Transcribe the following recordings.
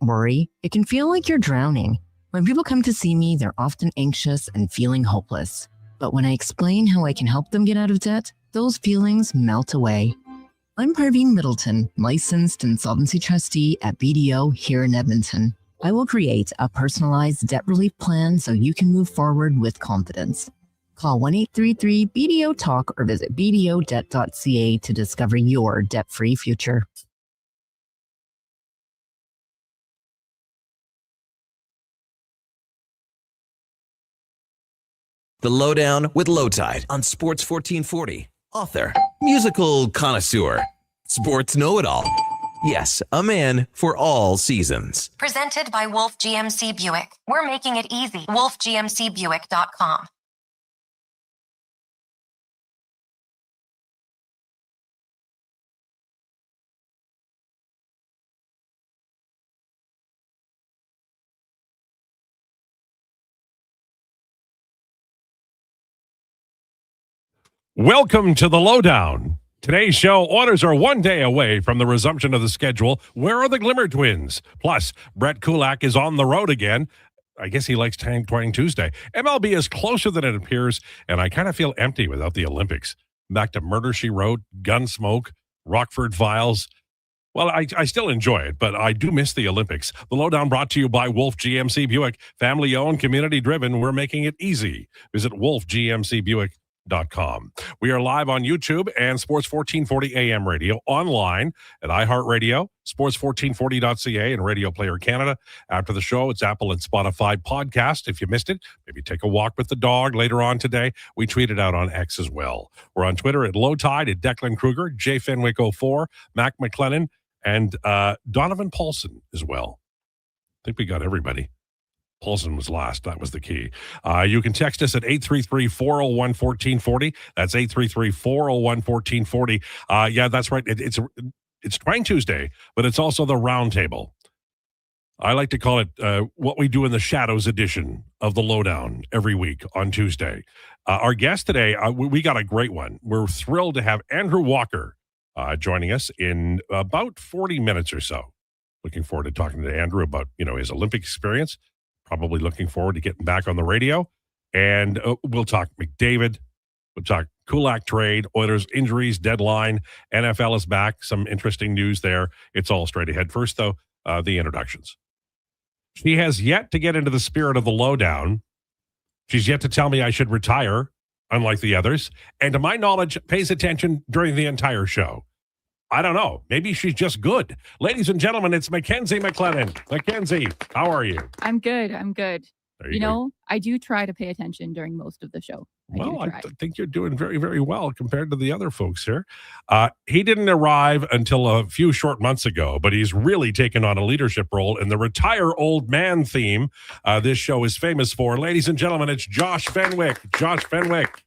Don't worry, it can feel like you're drowning. When people come to see me, they're often anxious and feeling hopeless. But when I explain how I can help them get out of debt, those feelings melt away. I'm Parveen Middleton, licensed insolvency trustee at BDO here in Edmonton. I will create a personalized debt relief plan so you can move forward with confidence. Call 1-833-BDO-TALK or visit bdodebt.ca to discover your debt-free future. The Lowdown with Lowetide on Sports 1440. Author, musical connoisseur, sports know-it-all. Yes, a man for all seasons. Presented by Wolf GMC Buick. We're making it easy. WolfGMCBuick.com. Welcome to the Lowdown. Today's show, Oilers are one day away from the resumption of the schedule. Where are the Glimmer Twins? Plus, Brett Kulak is on the road again. I guess he likes Twang Tuesday. MLB is closer than it appears, and I kind of feel empty without the Olympics. Back to Murder, She Wrote, Gunsmoke, Rockford Files. Well, I still enjoy it, but I do miss the Olympics. The Lowdown brought to you by Wolf GMC Buick. Family-owned, community-driven. We're making it easy. Visit wolfgmcbuick.com. We are live on YouTube and Sports 1440 AM radio, online at iHeartRadio, sports1440.ca, and Radio Player Canada. After the show, it's Apple and Spotify podcast. If you missed it, maybe take a walk with the dog later on today. We tweet it out on X as well. We're on Twitter at Lowetide, at Declan Krueger, J Fenwick 04, Mac McLennan, and Donovan Paulson as well. I think we got everybody. Paulson was last. That was the key. You can text us at 833-401-1440. That's 833-401-1440. Yeah, that's right. It's Twang Tuesday, but it's also the Roundtable. I like to call it what we do in the shadows edition of the Lowdown every week on Tuesday. Our guest today, we got a great one. We're thrilled to have Andrew Walker joining us in about 40 minutes or so. Looking forward to talking to Andrew about, his Olympic experience. Probably looking forward to getting back on the radio. And we'll talk McDavid. We'll talk Kulak trade, Oilers injuries, deadline. NFL is back. Some interesting news there. It's all straight ahead. First, though, the introductions. She has yet to get into the spirit of the Lowdown. She's yet to tell me I should retire, unlike the others. And to my knowledge, pays attention during the entire show. I don't know. Maybe she's just good. Ladies and gentlemen, it's Mackenzie McLennan. Mackenzie, how are you? I'm good. There you go. I do try to pay attention during most of the show. I think you're doing very, very well compared to the other folks here. He didn't arrive until a few short months ago, but he's really taken on a leadership role in the Retire Old Man theme this show is famous for. Ladies and gentlemen, it's Josh Fenwick. Josh Fenwick.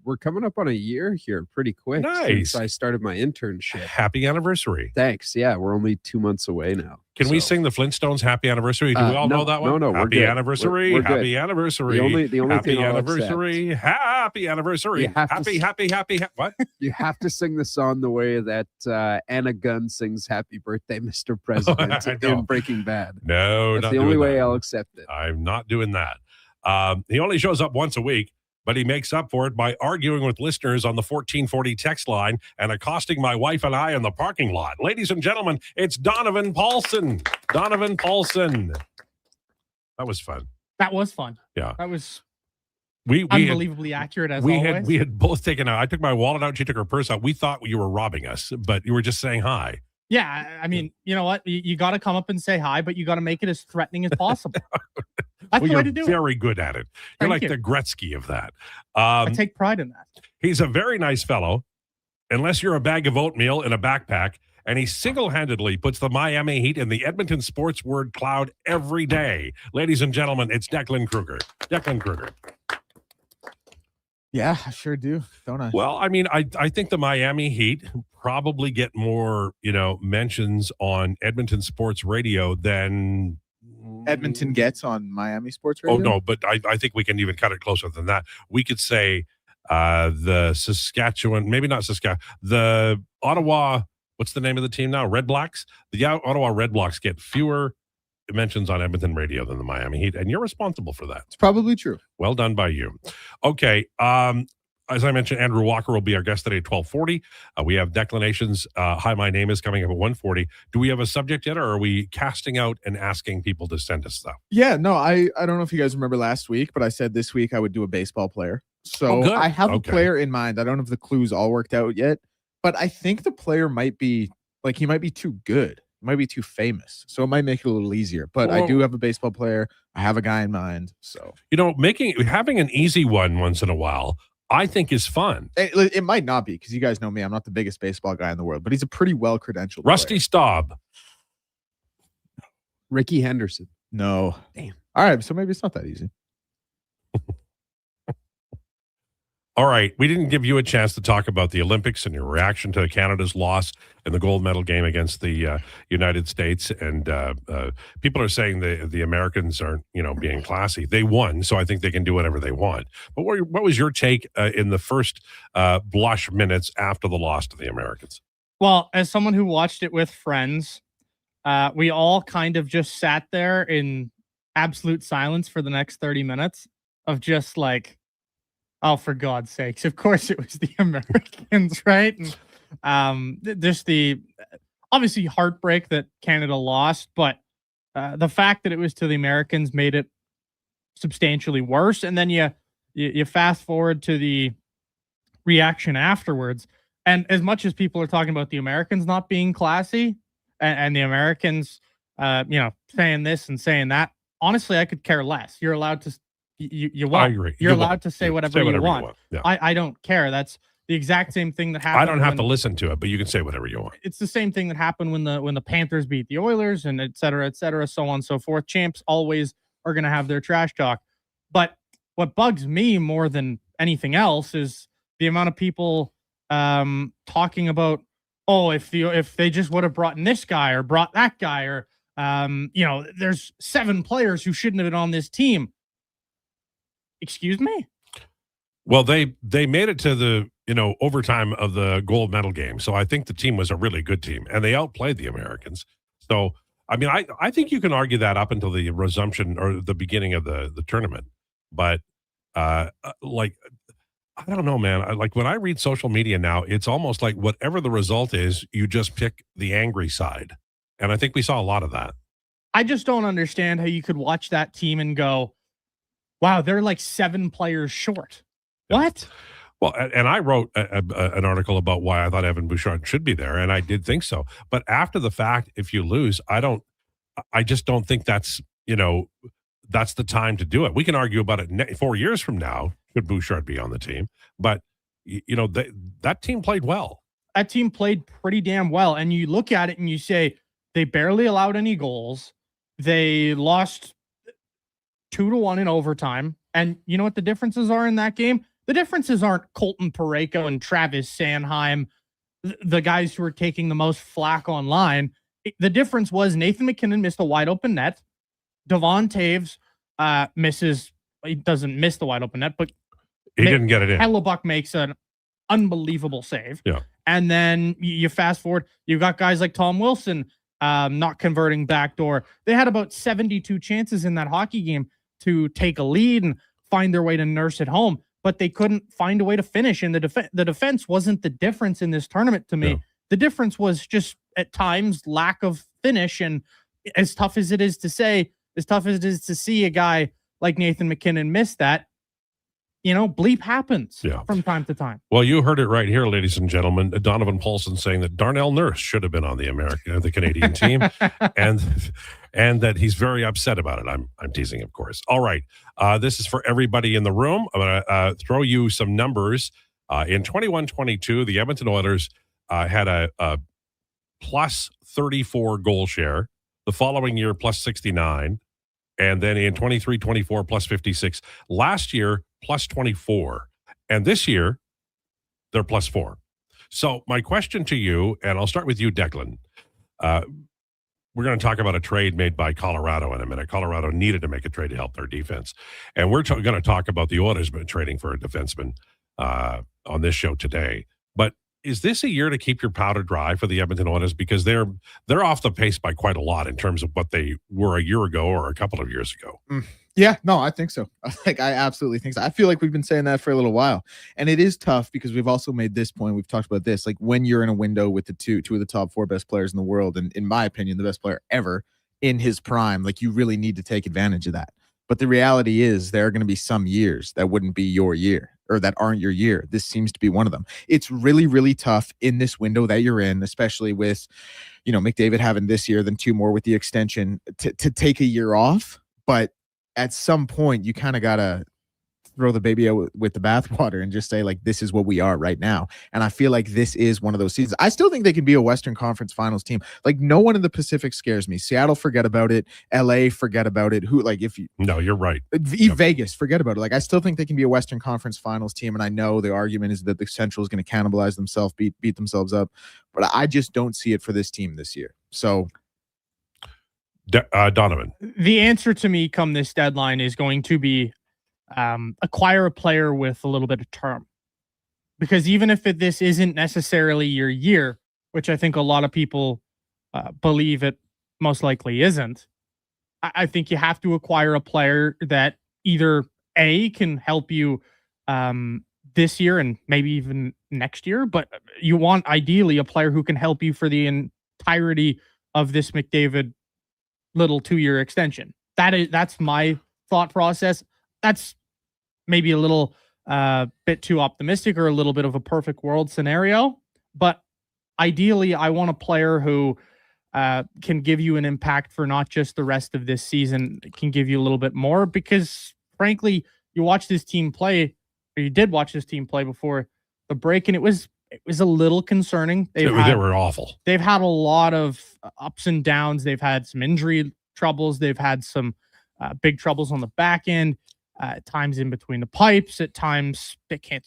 We're coming up on a year here pretty quick. Nice. Since I started my internship. Happy anniversary. Thanks. Yeah, we're only 2 months away now. Can we sing the Flintstones Happy Anniversary? Do we all know that one? No, Happy anniversary. We're happy good. anniversary. The only happy thing I'll anniversary. Happy anniversary. Happy. What? You have to sing the song the way that Anna Gunn sings Happy Birthday, Mr. President in Breaking Bad. No, that's not the only way that. I'll accept it. I'm not doing that. He only shows up once a week, but he makes up for it by arguing with listeners on the 1440 text line and accosting my wife and I in the parking lot. Ladies and gentlemen, it's Donovan Paulson. Donovan Paulson. That was fun. That was fun. Yeah. That was we unbelievably accurate as always. We had both taken out. I took my wallet out. She took her purse out. We thought you were robbing us, but you were just saying hi. Yeah. I mean, you know what? You got to come up and say hi, but you got to make it as threatening as possible. That's the way to do it. You're very good at it. You're like the Gretzky of that. I take pride in that. He's a very nice fellow, unless you're a bag of oatmeal in a backpack, and he single-handedly puts the Miami Heat in the Edmonton sports word cloud every day. Ladies and gentlemen, it's Declan Krueger. Declan Krueger. Yeah, I sure do, don't I? Well, I mean, I think the Miami Heat probably get more, mentions on Edmonton sports radio than Edmonton gets on Miami sports radio. Oh, no, but I think we can even cut it closer than that. We could say the Saskatchewan, maybe not Saskatchewan, the Ottawa what's the name of the team now? Red Blacks. The Ottawa Red Blacks get fewer mentions on Edmonton radio than the Miami Heat, and you're responsible for that. It's probably true. Well done by you. Okay. As I mentioned, Andrew Walker will be our guest today at 12:40. We have Declinations. Hi, my name is coming up at 1:40. Do we have a subject yet, or are we casting out and asking people to send us stuff? Yeah, no, I don't know if you guys remember last week, but I said this week I would do a baseball player. So good. I have Okay. a player in mind. I don't have the clues all worked out yet, but I think the player might be he might be too good. He might be too famous. So it might make it a little easier. But I do have a baseball player. I have a guy in mind. So having an easy one once in a while, I think is fun. it might not be, because you guys know me. I'm not the biggest baseball guy in the world, but he's a pretty well credentialed Rusty player. Staub. Ricky Henderson. No. Damn. All right, so maybe it's not that easy. All right. We didn't give you a chance to talk about the Olympics and your reaction to Canada's loss in the gold medal game against the United States. And people are saying the Americans aren't, being classy. They won, so I think they can do whatever they want. But what was your take in the first blush minutes after the loss to the Americans? Well, as someone who watched it with friends, we all kind of just sat there in absolute silence for the next 30 minutes of just like, oh, for God's sakes. Of course it was the Americans, right? And just the obviously heartbreak that Canada lost, but the fact that it was to the Americans made it substantially worse. And then you fast forward to the reaction afterwards. And as much as people are talking about the Americans not being classy and the Americans, saying this and saying that, honestly, I could care less. You're allowed to. You want. I agree. You're allowed to say whatever you want. Yeah. I don't care. That's the exact same thing that happened. I don't have to listen to it, but you can say whatever you want. It's the same thing that happened when the Panthers beat the Oilers and et cetera, so on and so forth. Champs always are going to have their trash talk. But what bugs me more than anything else is the amount of people talking about, oh, if they just would have brought in this guy or brought that guy, or there's 7 players who shouldn't have been on this team. Excuse me? Well, they made it to the overtime of the gold medal game, so I think the team was a really good team, and they outplayed the Americans. So, I mean, I think you can argue that up until the resumption or the beginning of the tournament, but I don't know, man. When I read social media now, it's almost like whatever the result is, you just pick the angry side, and I think we saw a lot of that. I just don't understand how you could watch that team and go, wow, they're like 7 players short. Yeah. What? Well, and I wrote an article about why I thought Evan Bouchard should be there, and I did think so. But after the fact, if you lose, I just don't think that's that's the time to do it. We can argue about it 4 years from now. Should Bouchard be on the team? But that team played well. That team played pretty damn well, and you look at it and you say they barely allowed any goals. They lost 2-1 in overtime. And you know what the differences are in that game? The differences aren't Colton Parayko and Travis Sanheim, the guys who are taking the most flack online. The difference was Nathan McKinnon missed a wide open net. Devon Taves he doesn't miss the wide open net, but he didn't get it in. Hellebuck makes an unbelievable save. Yeah. And then you fast forward, you've got guys like Tom Wilson not converting backdoor. They had about 72 chances in that hockey game to take a lead and find their way to nurse it home, but they couldn't find a way to finish. And the defense wasn't the difference in this tournament to me. No. The difference was just at times lack of finish. And as tough as it is to see a guy like Nathan McKinnon miss that, bleep happens from time to time. Well, you heard it right here, ladies and gentlemen. Donovan Paulson saying that Darnell Nurse should have been on the Canadian team, and that he's very upset about it. I'm teasing, of course. All right, this is for everybody in the room. I'm going to throw you some numbers. In 21-22, the Edmonton Oilers had a plus 34 goal share. The following year, plus 69. And then in 23-24, plus 56. Last year, plus 24. And this year, they're plus 4. So my question to you, and I'll start with you, Declan. We're going to talk about a trade made by Colorado in a minute. Colorado needed to make a trade to help their defense. And we're going to talk about the Oilers trading for a defenseman on this show today. But Is this a year to keep your powder dry for the Edmonton Oilers? Because they're off the pace by quite a lot in terms of what they were a year ago or a couple of years ago. Yeah, no, I think so. Like, I absolutely think so. I feel like we've been saying that for a little while. And it is tough because we've also made this point. We've talked about this. Like, when you're in a window with the two of the top 4 best players in the world, and in my opinion, the best player ever in his prime, like, you really need to take advantage of that. But the reality is there are going to be some years that wouldn't be your year, or that aren't your year. This seems to be one of them. It's really, really tough in this window that you're in, especially with, McDavid having this year, then 2 more with the extension, to take a year off. But at some point, you kind of got to throw the baby out with the bathwater and just say, like, this is what we are right now. And I feel like this is one of those seasons. I still think they can be a Western Conference Finals team. Like, no one in the Pacific scares me. Seattle, forget about it. LA, forget about it. No, you're right. Vegas, forget about it. Like, I still think they can be a Western Conference Finals team. And I know the argument is that the Central is going to cannibalize themselves, beat themselves up. But I just don't see it for this team this year. So Donovan. The answer to me come this deadline is going to be acquire a player with a little bit of term. Because even if this isn't necessarily your year, which I think a lot of people believe it most likely isn't, I think you have to acquire a player that either A, can help you this year and maybe even next year, but you want ideally a player who can help you for the entirety of this McDavid little 2-year extension. That's my thought process. That's maybe a little bit too optimistic or a little bit of a perfect world scenario, but ideally I want a player who can give you an impact for not just the rest of this season, can give you a little bit more, because frankly, you watch this team play, or you did watch this team play before the break, and it was a little concerning. They were awful. They've had a lot of ups and downs. They've had some injury troubles. They've had some big troubles on the back end. At times in between the pipes. At times they can't.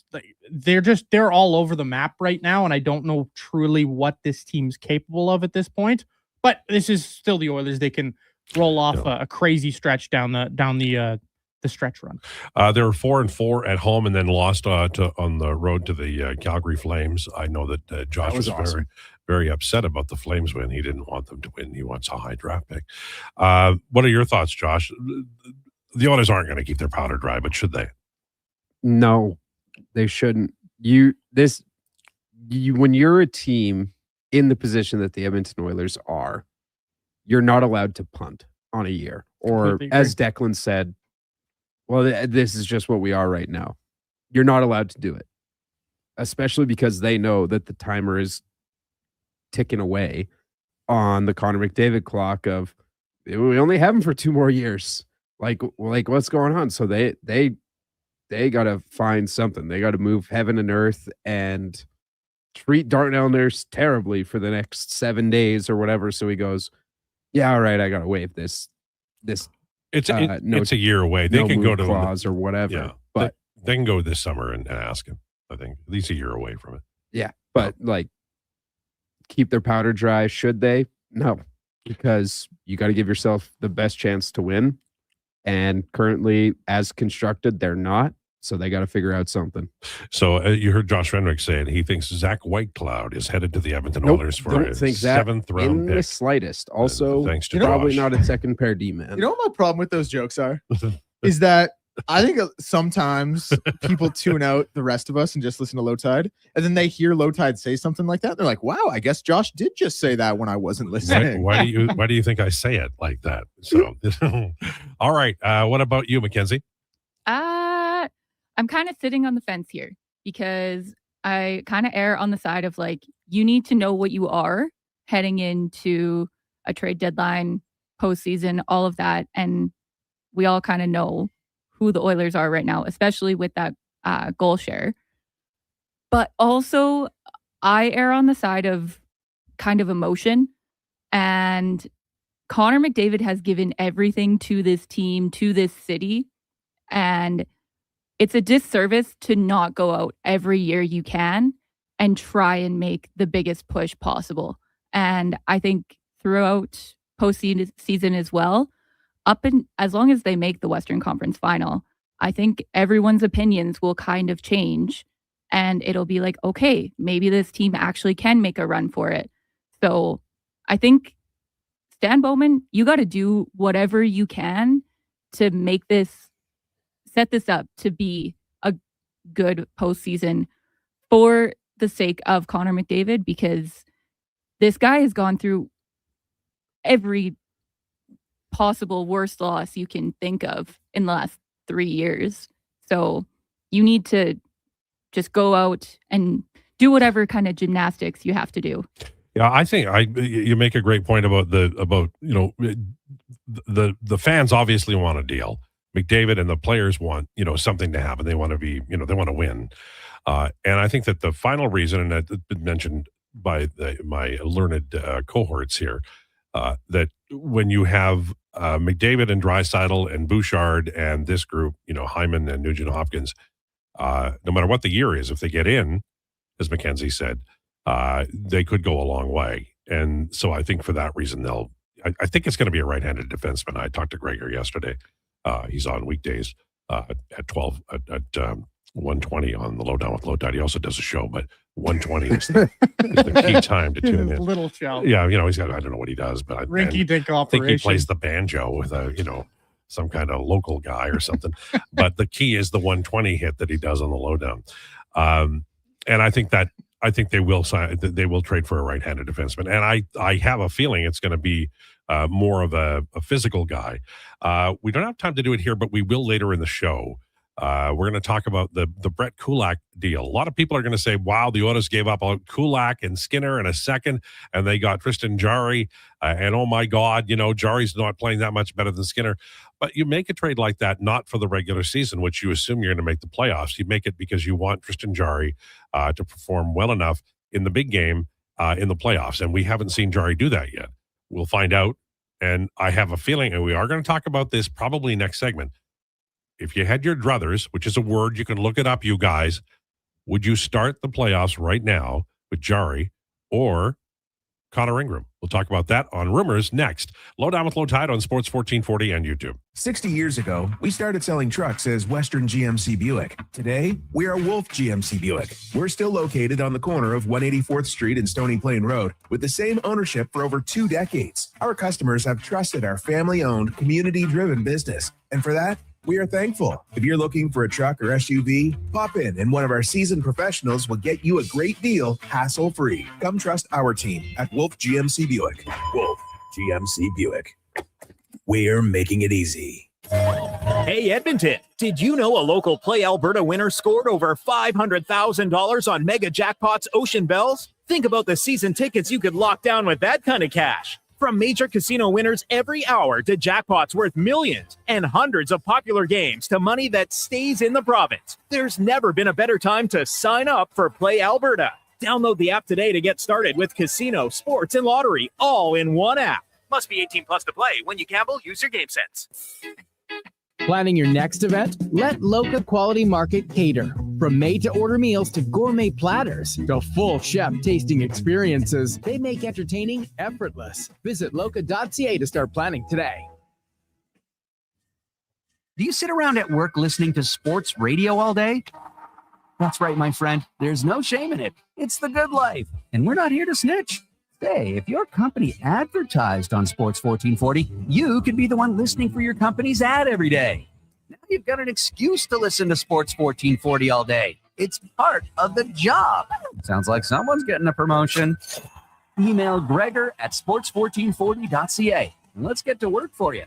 They're all over the map right now, and I don't know truly what this team's capable of at this point. But this is still the Oilers. They can roll off a crazy stretch down the stretch run. They were 4-4 at home, and then lost on the road to the Calgary Flames. I know that Josh was awesome. Very, very upset about the Flames win. He didn't want them to win. He wants a high draft pick. What are your thoughts, Josh? The Oilers aren't going to keep their powder dry, but should they? No, they shouldn't. When you're a team in the position that the Edmonton Oilers are, you're not allowed to punt on a year. Or as Declan said, well, this is just what we are right now. You're not allowed to do it, especially because they know that the timer is ticking away on the Connor McDavid clock of, we only have him for 2 more years. Like what's going on? So they got to find something. They got to move heaven and earth and treat Darnell Nurse terribly for the next 7 days or whatever. So he goes, yeah, all right, I got to waive this. It's a year away. They can go to clause or whatever. Yeah, but they can go this summer and ask him. I think at least a year away from it. Yeah, but keep their powder dry. Should they? No, because you got to give yourself the best chance to win. And currently, as constructed, they're not. So they got to figure out something. So you heard Josh Renwick say it. He thinks Zach Whitecloud is headed to the Edmonton Oilers for a 7th round pick. In the slightest. Also, thanks to probably Josh. not a second pair D man. You know what my problem with those jokes are? Is that I think sometimes people tune out the rest of us and just listen to Lowetide, and then they hear Lowetide say something like that. They're like, "Wow, I guess Josh did just say that when I wasn't listening." Why do you think I say it like that? So, all right. What about you, Mackenzie? I'm kind of sitting on the fence here because I kind of err on the side of you need to know what you are heading into a trade deadline, postseason, all of that, and we all kind of know who the Oilers are right now, especially with that goal share. But also, I err on the side of kind of emotion. And Connor McDavid has given everything to this team, to this city. And it's a disservice to not go out every year you can and try and make the biggest push possible. And I think throughout postseason as well, as long as they make the Western Conference final, I think everyone's opinions will kind of change and it'll be like, okay, maybe this team actually can make a run for it. So I think Stan Bowman, you got to do whatever you can to set this up to be a good postseason for the sake of Connor McDavid, because this guy has gone through every possible worst loss you can think of in the last 3 years. So you need to just go out and do whatever kind of gymnastics you have to do. Yeah, I think you make a great point about the fans obviously want a deal. McDavid and the players want, something to happen. They want to be, they want to win. And I think that the final reason, and it's been mentioned by my learned cohorts here, that when you have McDavid and Draisaitl and Bouchard and this group, Hyman and Nugent Hopkins, no matter what the year is, if they get in, as Mackenzie said, they could go a long way. And so I think for that reason, I think it's going to be a right-handed defenseman. I talked to Krueger yesterday. He's on weekdays at 1:20 on the Lowdown with Lowetide. He also does a show, but 1:20 is the key time to tune in. Little show. Yeah, he's got, I don't know what he does, but Rinky-dink I think operation. he plays the banjo with some kind of local guy or something. But the key is the 120 hit that he does on the Lowdown. And I think they will trade for a right-handed defenseman. And I have a feeling it's going to be more of a physical guy. We don't have time to do it here, but we will later in the show. We're going to talk about the Brett Kulak deal. A lot of people are going to say, wow, the Oilers gave up on Kulak and Skinner in a second, and they got Tristan Jarry. And oh my God, Jarry's not playing that much better than Skinner. But you make a trade like that not for the regular season, which you assume you're going to make the playoffs. You make it because you want Tristan Jarry to perform well enough in the big game in the playoffs. And we haven't seen Jarry do that yet. We'll find out. And I have a feeling, and we are going to talk about this probably next segment. If you had your druthers, which is a word, you can look it up, you guys, would you start the playoffs right now with Jarry or Connor Ingram? We'll talk about that on Rumors next. Lowdown with Lowetide on Sports 1440 and YouTube. 60 years ago, we started selling trucks as Western GMC Buick. Today, we are Wolf GMC Buick. We're still located on the corner of 184th Street and Stony Plain Road with the same ownership for over 2 decades. Our customers have trusted our family-owned, community-driven business. And for that, we are thankful. If you're looking for a truck or SUV, pop in and one of our seasoned professionals will get you a great deal, hassle-free. Come trust our team at Wolf GMC Buick. Wolf GMC Buick. We're making it easy. Hey, Edmonton, did you know a local Play Alberta winner scored over $500,000 on Mega Jackpots Ocean Bells? Think about the season tickets you could lock down with that kind of cash. From major casino winners every hour to jackpots worth millions and hundreds of popular games to money that stays in the province, there's never been a better time to sign up for Play Alberta. Download the app today to get started with casino, sports, and lottery all in one app. Must be 18 plus to play. When you gamble, use your game sense. Planning your next event? Let Loca Quality Market cater. From made-to-order meals to gourmet platters to full chef tasting experiences, they make entertaining effortless. Visit loca.ca to start planning today. Do you sit around at work listening to sports radio all day? That's right, my friend. There's no shame in it. It's the good life. And we're not here to snitch. Hey, if your company advertised on Sports 1440, you could be the one listening for your company's ad every day. Now you've got an excuse to listen to Sports 1440 all day. It's part of the job. Sounds like someone's getting a promotion. Email Gregor at sports1440.ca and let's get to work for you.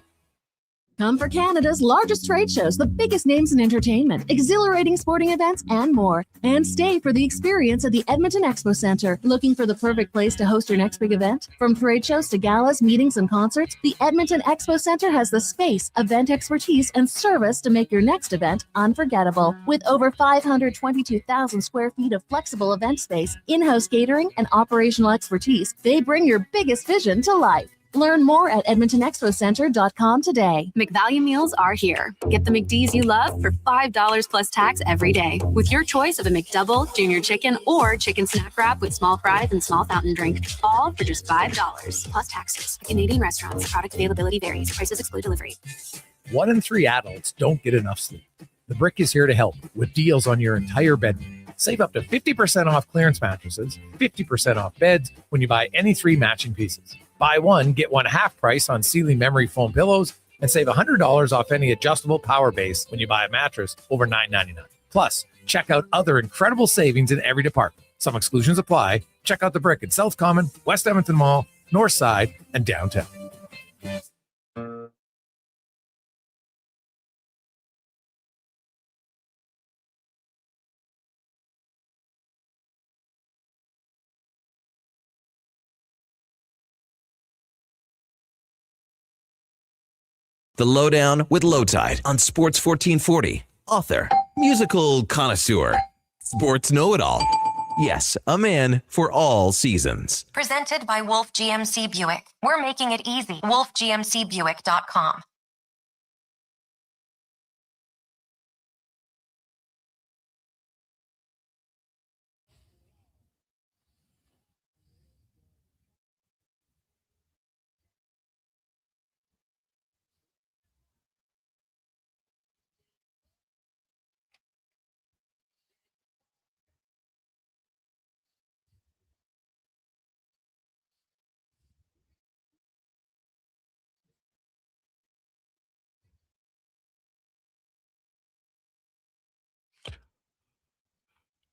Come for Canada's largest trade shows, the biggest names in entertainment, exhilarating sporting events, and more. And stay for the experience at the Edmonton Expo Centre. Looking for the perfect place to host your next big event? From trade shows to galas, meetings, and concerts, the Edmonton Expo Centre has the space, event expertise, and service to make your next event unforgettable. With over 522,000 square feet of flexible event space, in-house catering, and operational expertise, they bring your biggest vision to life. Learn more at EdmontonExpoCenter.com today. McValue meals are here. Get the McDs you love for $5 plus tax every day with your choice of a McDouble, Junior Chicken, or Chicken Snack Wrap with small fries and small fountain drink. All for just $5 plus taxes. Canadian restaurants. Product availability varies. Prices exclude delivery. 1 in 3 adults don't get enough sleep. The Brick is here to help with deals on your entire bedroom. Save up to 50% off clearance mattresses, 50% off beds when you buy any 3 matching pieces. Buy one, get one half price on Sealy memory foam pillows, and save $100 off any adjustable power base when you buy a mattress over $9.99. Plus, check out other incredible savings in every department. Some exclusions apply. Check out The Brick at South Common, West Edmonton Mall, North Side, and downtown. The Lowdown with Lowetide on Sports 1440. Author, musical connoisseur, sports know-it-all. Yes, a man for all seasons. Presented by Wolf GMC Buick. We're making it easy. WolfGMCBuick.com.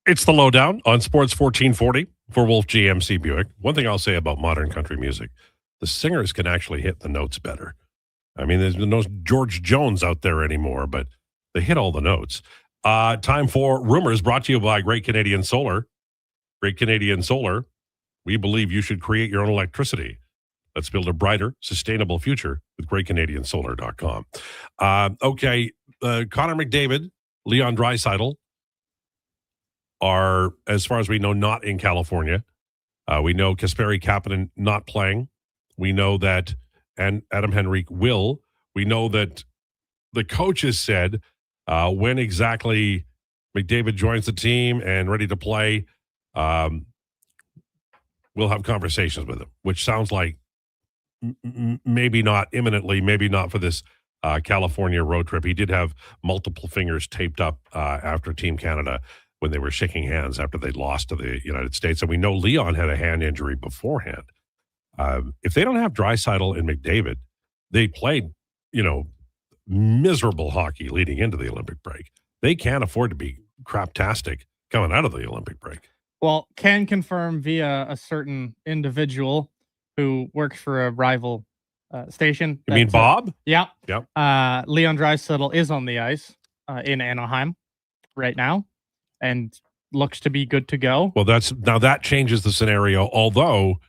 It's the Lowdown on Sports 1440 for Wolf GMC Buick. One thing I'll say about modern country music, the singers can actually hit the notes better. I mean, there's no George Jones out there anymore, but they hit all the notes. Time for Rumors, brought to you by Great Canadian Solar. Great Canadian Solar, we believe you should create your own electricity. Let's build a brighter, sustainable future with GreatCanadianSolar.com. Okay, Connor McDavid, Leon Draisaitl are, as far as we know, not in California. We know Kasperi Kapanen not playing. We know that, and Adam Henrique will. We know that the coaches said when exactly McDavid joins the team and ready to play, we'll have conversations with him, which sounds like maybe not imminently, maybe not for this California road trip. He did have multiple fingers taped up after Team Canada when they were shaking hands after they lost to the United States. And we know Leon had a hand injury beforehand. If they don't have Draisaitl and McDavid, they played, miserable hockey leading into the Olympic break. They can't afford to be craptastic coming out of the Olympic break. Well, can confirm via a certain individual who works for a rival station. You mean Bob? Yeah. Yep. Leon Draisaitl is on the ice in Anaheim right now and looks to be good to go. Well, that changes the scenario, although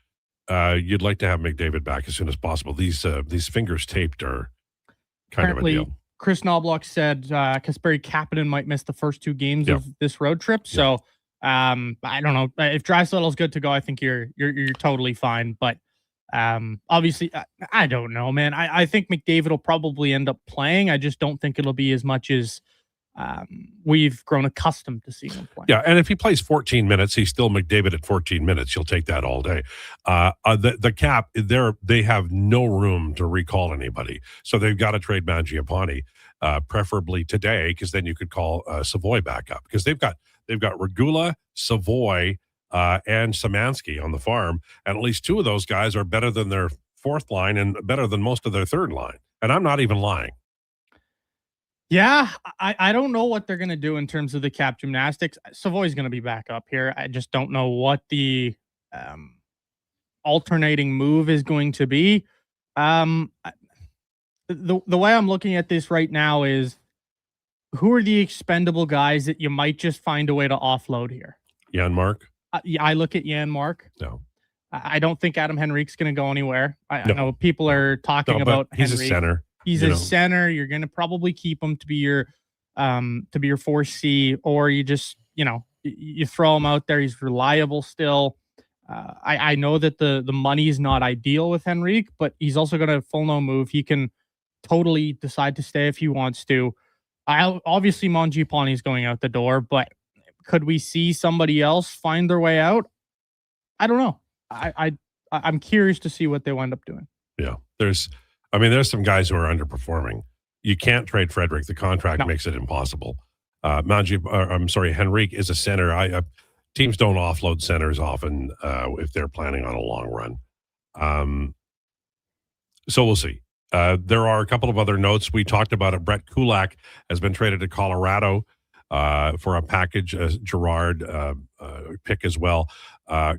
you'd like to have McDavid back as soon as possible. These fingers taped are kind Apparently, of a deal. Chris Knobloch said Kasperi Kapanen might miss the first 2 games of this road trip. So I don't know. If Draisaitl's good to go, I think you're totally fine. But obviously, I don't know, man. I think McDavid will probably end up playing. I just don't think it'll be as much as we've grown accustomed to seeing him play. Yeah, and if he plays 14 minutes, he's still McDavid at 14 minutes. You'll take that all day. The Cap, they have no room to recall anybody, so they've got to trade Mangiapane, preferably today, because then you could call Savoy back up, because they've got Regula, Savoy, and Szymanski on the farm, and at least 2 of those guys are better than their fourth line and better than most of their third line. And I'm not even lying. Yeah, I don't know what they're going to do in terms of the cap gymnastics. Savoy's going to be back up here. I just don't know what the alternating move is going to be. The way I'm looking at this right now is, who are the expendable guys that you might just find a way to offload here? Jan Mark? Yeah, I look at Jan Mark. No. I don't think Adam Henrique's going to go anywhere. I know people are talking about he's Henrique. a center. He's a center. You're going to probably keep him to be your 4C, or you just, you throw him out there. He's reliable still. I know that the money is not ideal with Henrique, but he's also got a full no move. He can totally decide to stay if he wants to. Obviously, Mangiapane is going out the door, but could we see somebody else find their way out? I don't know. I'm curious to see what they wind up doing. Yeah, there's some guys who are underperforming. You can't trade Frederick. The contract makes it impossible. Henrique is a center. Teams don't offload centers often if they're planning on a long run. So we'll see. There are a couple of other notes. We talked about it. Brett Kulak has been traded to Colorado for a package, Gerard pick as well.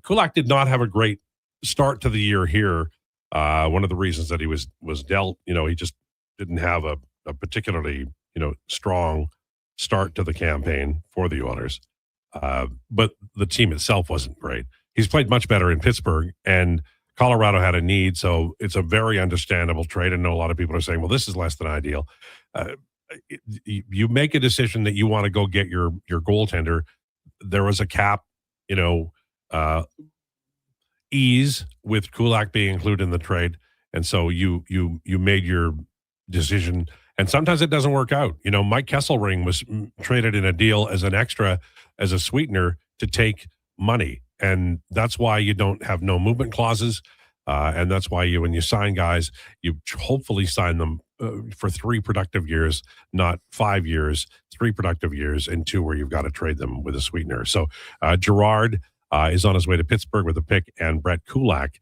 Kulak did not have a great start to the year here. One of the reasons that he was dealt, he just didn't have a particularly, strong start to the campaign for the Oilers. But the team itself wasn't great. He's played much better in Pittsburgh, and Colorado had a need, so it's a very understandable trade. I know a lot of people are saying, well, this is less than ideal. You make a decision that you want to go get your goaltender. There was a cap, ease with Kulak being included in the trade, and so you made your decision. And sometimes it doesn't work out. Mike Kesselring was traded in a deal as an extra, as a sweetener to take money. And that's why you don't have no movement clauses. And that's why when you sign guys, you hopefully sign them for 3 productive years, not 5 years, 3 productive years, and 2 where you've got to trade them with a sweetener. So Gerard is on his way to Pittsburgh with a pick, and Brett Kulak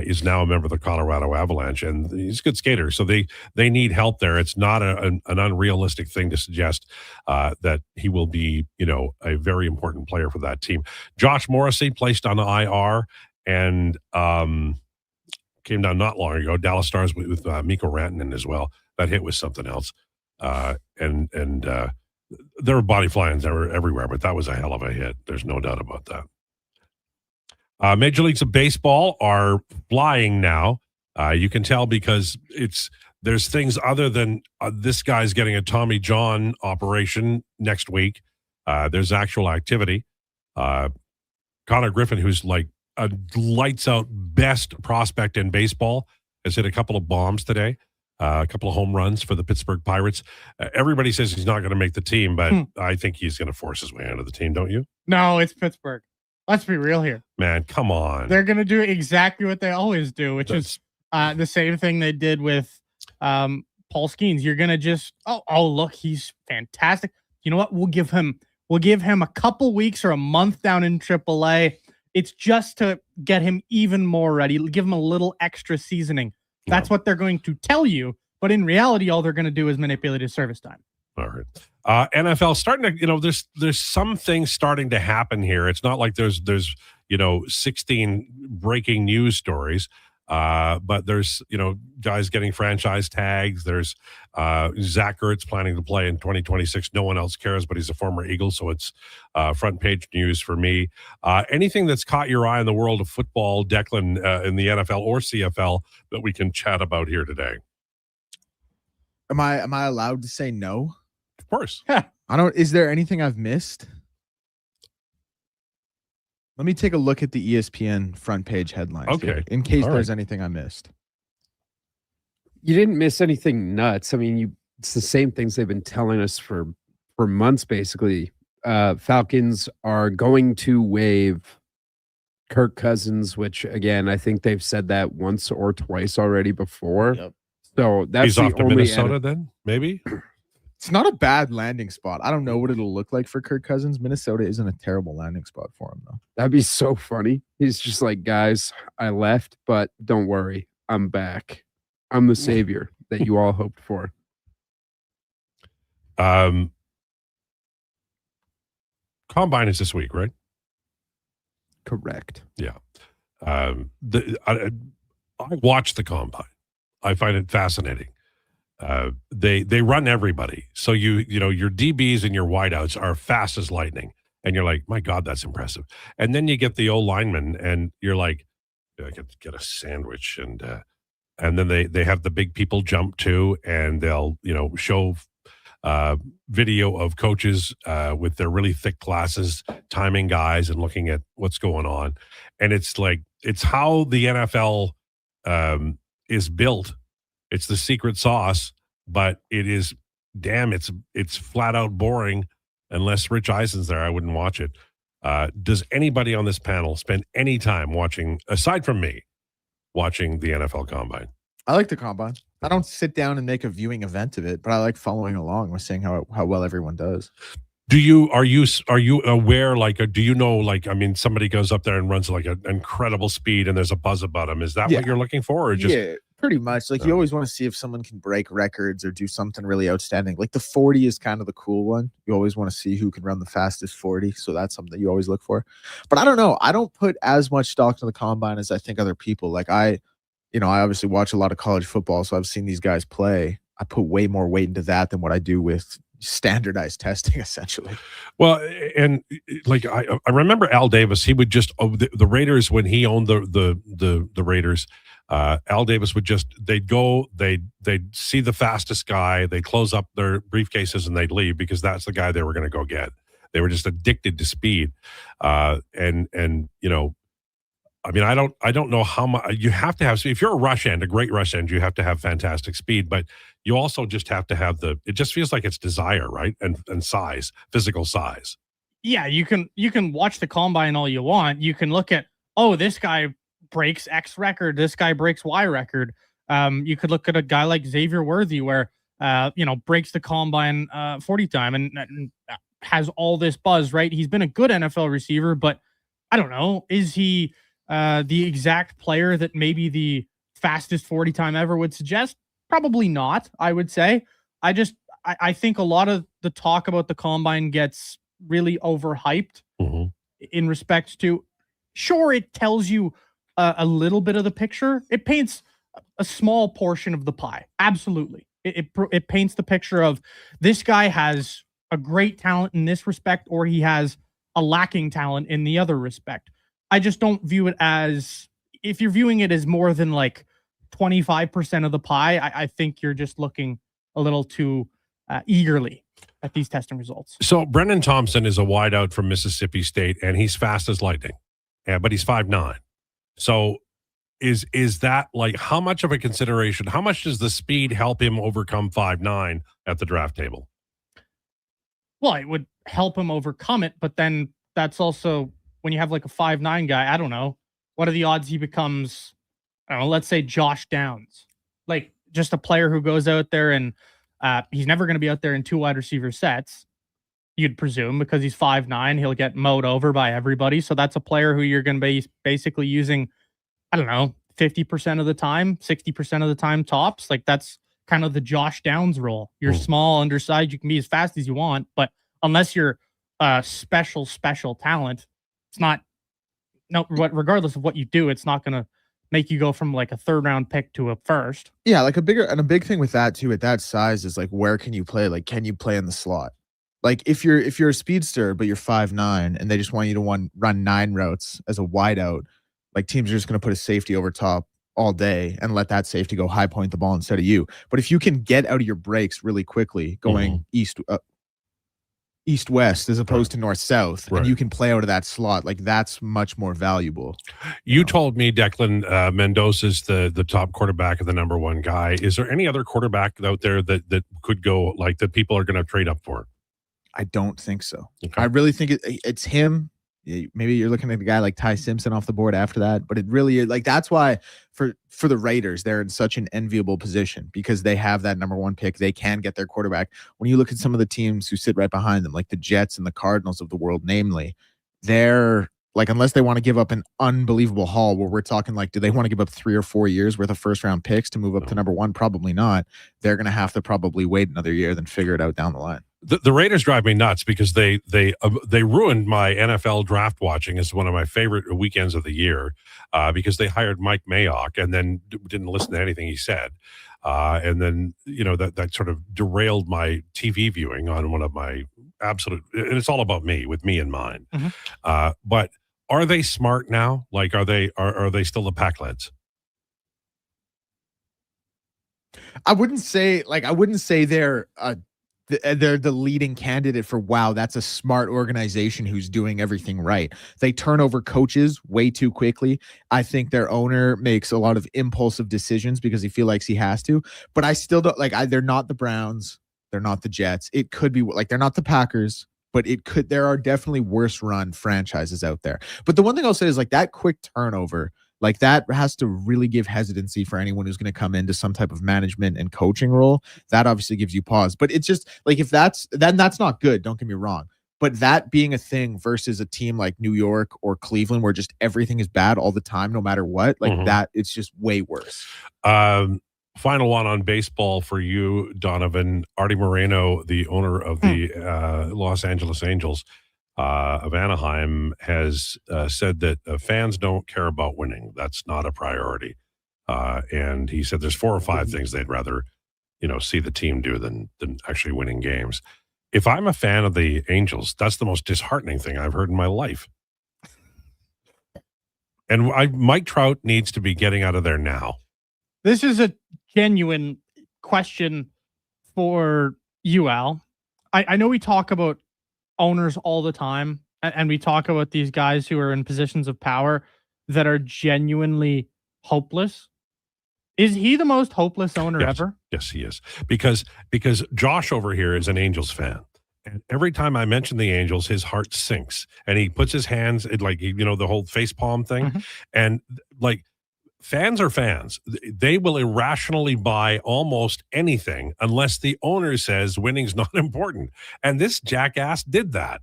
is now a member of the Colorado Avalanche, and he's a good skater. So they need help there. It's not an unrealistic thing to suggest that he will be, a very important player for that team. Josh Morrissey placed on IR and came down not long ago. Dallas Stars with Mikko Rantanen as well. That hit was something else. And there were body flyings everywhere, but that was a hell of a hit. There's no doubt about that. Major Leagues of Baseball are flying now. You can tell because there's things other than this guy's getting a Tommy John operation next week. There's actual activity. Connor Griffin, who's like a lights-out best prospect in baseball, has hit a couple of bombs today, a couple of home runs for the Pittsburgh Pirates. Everybody says he's not going to make the team, but I think he's going to force his way into the team, don't you? No, it's Pittsburgh. Let's be real here. Man, come on. They're going to do exactly what they always do, which is the same thing they did with Paul Skeens. You're going to just, look, he's fantastic. You know what? We'll give him a couple weeks or a month down in AAA. It's just to get him even more ready. Give him a little extra seasoning. That's what they're going to tell you. But in reality, all they're going to do is manipulate his service time. All right. NFL starting to, there's some things starting to happen here. It's not like there's 16 breaking news stories, but there's, guys getting franchise tags. There's Zach Ertz planning to play in 2026. No one else cares, but he's a former Eagle, so it's front page news for me. Anything that's caught your eye in the world of football, Declan, in the NFL or CFL that we can chat about here today? Am I allowed to say no? Of course. Is there anything I've missed? Let me take a look at the ESPN front page headlines. Okay. Here, in case there's anything I missed. You didn't miss anything nuts. I mean, it's the same things they've been telling us for months, basically. Falcons are going to waive Kirk Cousins, which, again, I think they've said that once or twice already before. Yep. So that's he's off to Minnesota then, maybe? It's not a bad landing spot. I don't know what it'll look like for Kirk Cousins. Minnesota isn't a terrible landing spot for him, though. That'd be so funny. He's just like, guys, I left, but don't worry. I'm back. I'm the savior that you all hoped for. Combine is this week, right? Correct. Yeah. I watch the Combine. I find it fascinating. They run everybody. So your DBs and your wideouts are fast as lightning. And you're like, my God, that's impressive. And then you get the O lineman and you're like, I could get a sandwich. And then they have the big people jump too. And they'll, show video of coaches with their really thick glasses, timing guys and looking at what's going on. And it's how the NFL is built. It's the secret sauce, but it is, it's flat out boring. Unless Rich Eisen's there, I wouldn't watch it. Does anybody on this panel spend any time watching, aside from me, watching the NFL Combine? I like the Combine. I don't sit down and make a viewing event of it, but I like following along with seeing how well everyone does. Are you aware, like, do you know, like, I mean, somebody goes up there and runs like an incredible speed and there's a buzz about him. Is that what you're looking for? Or just pretty much. Like, you always want to see if someone can break records or do something really outstanding. Like the 40 is kind of the cool one. You always want to see who can run the fastest 40. So that's something that you always look for. But I don't know. I don't put as much stock to the combine as I think other people. Like I obviously watch a lot of college football, so I've seen these guys play. I put way more weight into that than what I do with standardized testing, essentially. Well, and like I remember Al Davis, he would just the Raiders, when he owned the Raiders, Al Davis would just, they'd see the fastest guy, they'd close up their briefcases and they'd leave because that's the guy they were going to go get. They were just addicted to speed. And you know, I mean, I don't know how much you have to have. So if you're a great rush end, you have to have fantastic speed, but you also just have to have it just feels like it's desire, right? And size, physical size. Yeah, you can watch the combine all you want. You can look at, oh, this guy breaks X record, this guy breaks Y record. You could look at a guy like Xavier Worthy, where breaks the combine 40 time and has all this buzz, right? He's been a good NFL receiver, but I don't know, is he the exact player that maybe the fastest 40 time ever would suggest? Probably not, I would say. I think a lot of the talk about the combine gets really overhyped in respect to, sure, it tells you a little bit of the picture. It paints a small portion of the pie. Absolutely. It paints the picture of this guy has a great talent in this respect, or he has a lacking talent in the other respect. I just don't view it as, if you're viewing it as more than like 25% of the pie, I think you're just looking a little too eagerly at these testing results. So Brendan Thompson is a wideout from Mississippi State, and he's fast as lightning. Yeah, but he's 5'9". So is that like, how much of a consideration? How much does the speed help him overcome 5'9" at the draft table? Well, it would help him overcome it, but then that's also, when you have like a 5'9" guy, I don't know, what are the odds he becomes, I don't know, let's say Josh Downs, like just a player who goes out there and he's never going to be out there in two wide receiver sets, you'd presume, because he's 5'9", he'll get mowed over by everybody. So that's a player who you're going to be basically using, I don't know, 50% of the time, 60% of the time tops. Like that's kind of the Josh Downs role. You're small, undersized, you can be as fast as you want, but unless you're special talent, it's not, regardless of what you do, it's not going to make you go from like a third round pick to a first. Yeah, like a big thing with that too, at that size, is like, where can you play? Like, can you play in the slot? Like if you're a speedster but you're 5'9" and they just want you to run 9 routes as a wideout, like teams are just going to put a safety over top all day and let that safety go high point the ball instead of you. But if you can get out of your breaks really quickly, going east-west as opposed to north-south, and you can play out of that slot, like that's much more valuable. You told me Declan Mendoza's the top quarterback and the number one guy. Is there any other quarterback out there that could go, like, that people are going to trade up for? I don't think so. Okay. I really think it's him. Maybe you're looking at a guy like Ty Simpson off the board after that, but it really, like, that's why for the Raiders, they're in such an enviable position because they have that number one pick. They can get their quarterback. When you look at some of the teams who sit right behind them, like the Jets and the Cardinals of the world, namely, they're like, unless they want to give up an unbelievable haul where we're talking like, do they want to give up 3 or 4 years worth of first round picks to move up to number one? Probably not. They're going to have to probably wait another year, then figure it out down the line. The Raiders drive me nuts because they ruined my NFL draft watching. It's one of my favorite weekends of the year because they hired Mike Mayock and then didn't listen to anything he said. And then, that sort of derailed my TV viewing on one of my absolute, and it's all about me, with me in mind. But are they smart now? Like, are they still the pack lads? I wouldn't say they're the leading candidate for, wow, that's a smart organization who's doing everything right. They turn over coaches way too quickly. I think their owner makes a lot of impulsive decisions because he feels like he has to. But I still don't they're not the Browns. They're not the Jets. It could be like, they're not the Packers, but there are definitely worse run franchises out there. But the one thing I'll say is, like, that quick turnover, like, that has to really give hesitancy for anyone who's going to come into some type of management and coaching role. That obviously gives you pause. But it's just like, if that's not good, don't get me wrong. But that being a thing versus a team like New York or Cleveland, where just everything is bad all the time, no matter what, like that, it's just way worse. Final one on baseball for you, Donovan. Artie Moreno, the owner of the Los Angeles Angels of Anaheim, has said that fans don't care about winning. That's not a priority. And he said there's 4 or 5 things they'd rather, see the team do than actually winning games. If I'm a fan of the Angels, that's the most disheartening thing I've heard in my life. And Mike Trout needs to be getting out of there now. This is a genuine question for you, Al. I know we talk about owners all the time, and we talk about these guys who are in positions of power that are genuinely hopeless. Is he the most hopeless owner ever? Yes, he is. Because Josh over here is an Angels fan. And every time I mention the Angels, his heart sinks. And he puts his hands, the whole face palm thing. And fans are fans. They will irrationally buy almost anything unless the owner says winning's not important. And this jackass did that.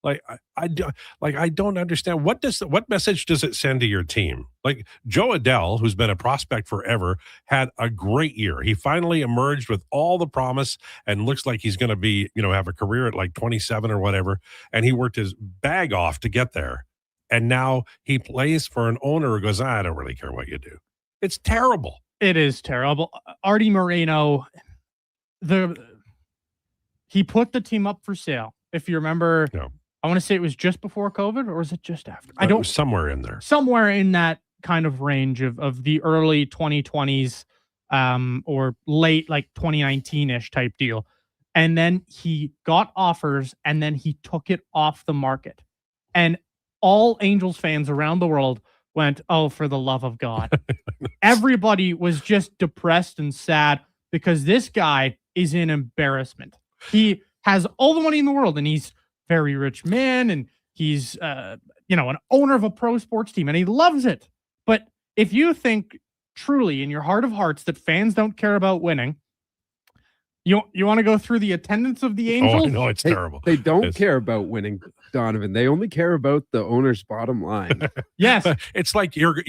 I don't understand. What message does it send to your team? Like Joe Adell, who's been a prospect forever, had a great year. He finally emerged with all the promise and looks like he's going to be, have a career at like 27 or whatever. And he worked his bag off to get there. And now he plays for an owner who goes, I don't really care what you do. It's terrible. It is terrible. Artie Moreno, he put the team up for sale. If you remember, I want to say it was just before COVID, or was it just after? It was somewhere in there. Somewhere in that kind of range of the early 2020s or late 2019-ish type deal. And then he got offers, and then he took it off the market. And all Angels fans around the world went, oh, for the love of God. Everybody was just depressed and sad because this guy is an embarrassment. He has all the money in the world, and he's very rich man, and he's an owner of a pro sports team, and he loves it. But if you think truly in your heart of hearts that fans don't care about winning, you want to go through the attendance of the Angels? Oh, no, it's terrible. They don't care about winning, Donovan. They only care about the owner's bottom line. Yes. It's like you're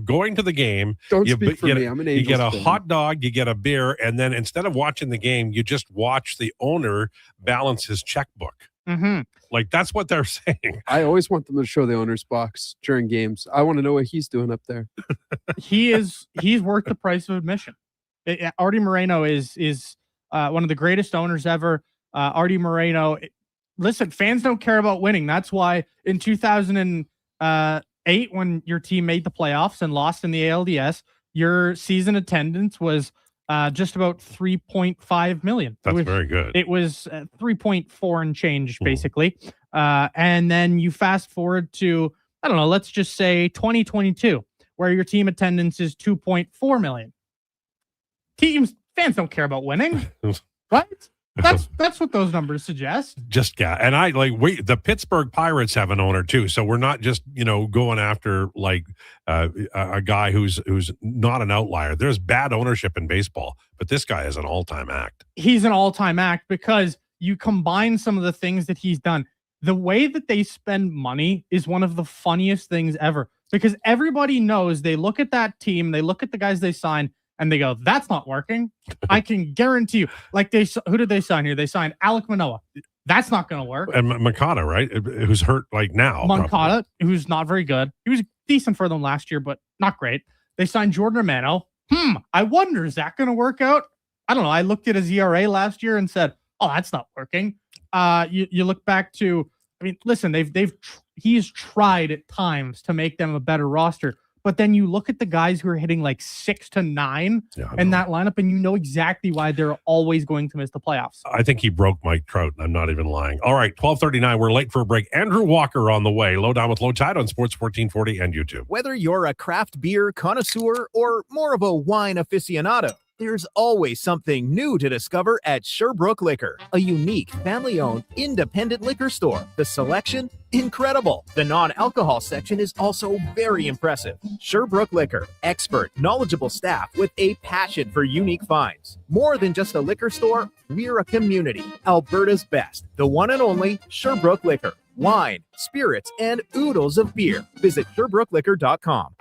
going to the game. Don't speak for me. I'm an Angels You get a fan. hot dog, you get a beer, and then instead of watching the game, you just watch the owner balance his checkbook. Like that's what they're saying. I always want them to show the owner's box during games. I want to know what he's doing up there. He's worth the price of admission. Artie Moreno is one of the greatest owners ever. Artie Moreno, listen, fans don't care about winning. That's why in 2008, when your team made the playoffs and lost in the ALDS, your season attendance was just about 3.5 million. That's very good. It was 3.4 and change, basically. And then you fast forward to, I don't know, let's just say 2022, where your team attendance is 2.4 million. Fans don't care about winning, right? That's what those numbers suggest. And the Pittsburgh Pirates have an owner too, so we're not just going after a guy who's not an outlier. There's bad ownership in baseball, but this guy is an all-time act. He's an all-time act because you combine some of the things that he's done. The way that they spend money is one of the funniest things ever, because everybody knows, they look at that team, they look at the guys they sign, and they go, that's not working. I can guarantee you. Who did they sign here? They signed Alek Manoah. That's not going to work. And Moncada, right? Who's hurt now. Moncada, who's not very good. He was decent for them last year, but not great. They signed Jordan Romano. I wonder, is that going to work out? I don't know. I looked at his ERA last year and said, oh, that's not working. You look back to, listen, he's tried at times to make them a better roster. But then you look at the guys who are hitting 6 to 9 in that lineup, and you know exactly why they're always going to miss the playoffs. I think he broke Mike Trout. I'm not even lying. All right, 12:39. We're late for a break. Andrew Walker on the way. Lowdown with Lowetide on Sports 1440 and YouTube. Whether you're a craft beer connoisseur or more of a wine aficionado, There's always something new to discover at Sherbrooke Liquor, a unique, family-owned, independent liquor store. The selection? Incredible. The non-alcohol section is also very impressive. Sherbrooke Liquor, expert, knowledgeable staff with a passion for unique finds. More than just a liquor store, we're a community. Alberta's best, the one and only Sherbrooke Liquor. Wine, spirits, and oodles of beer. Visit SherbrookeLiquor.com.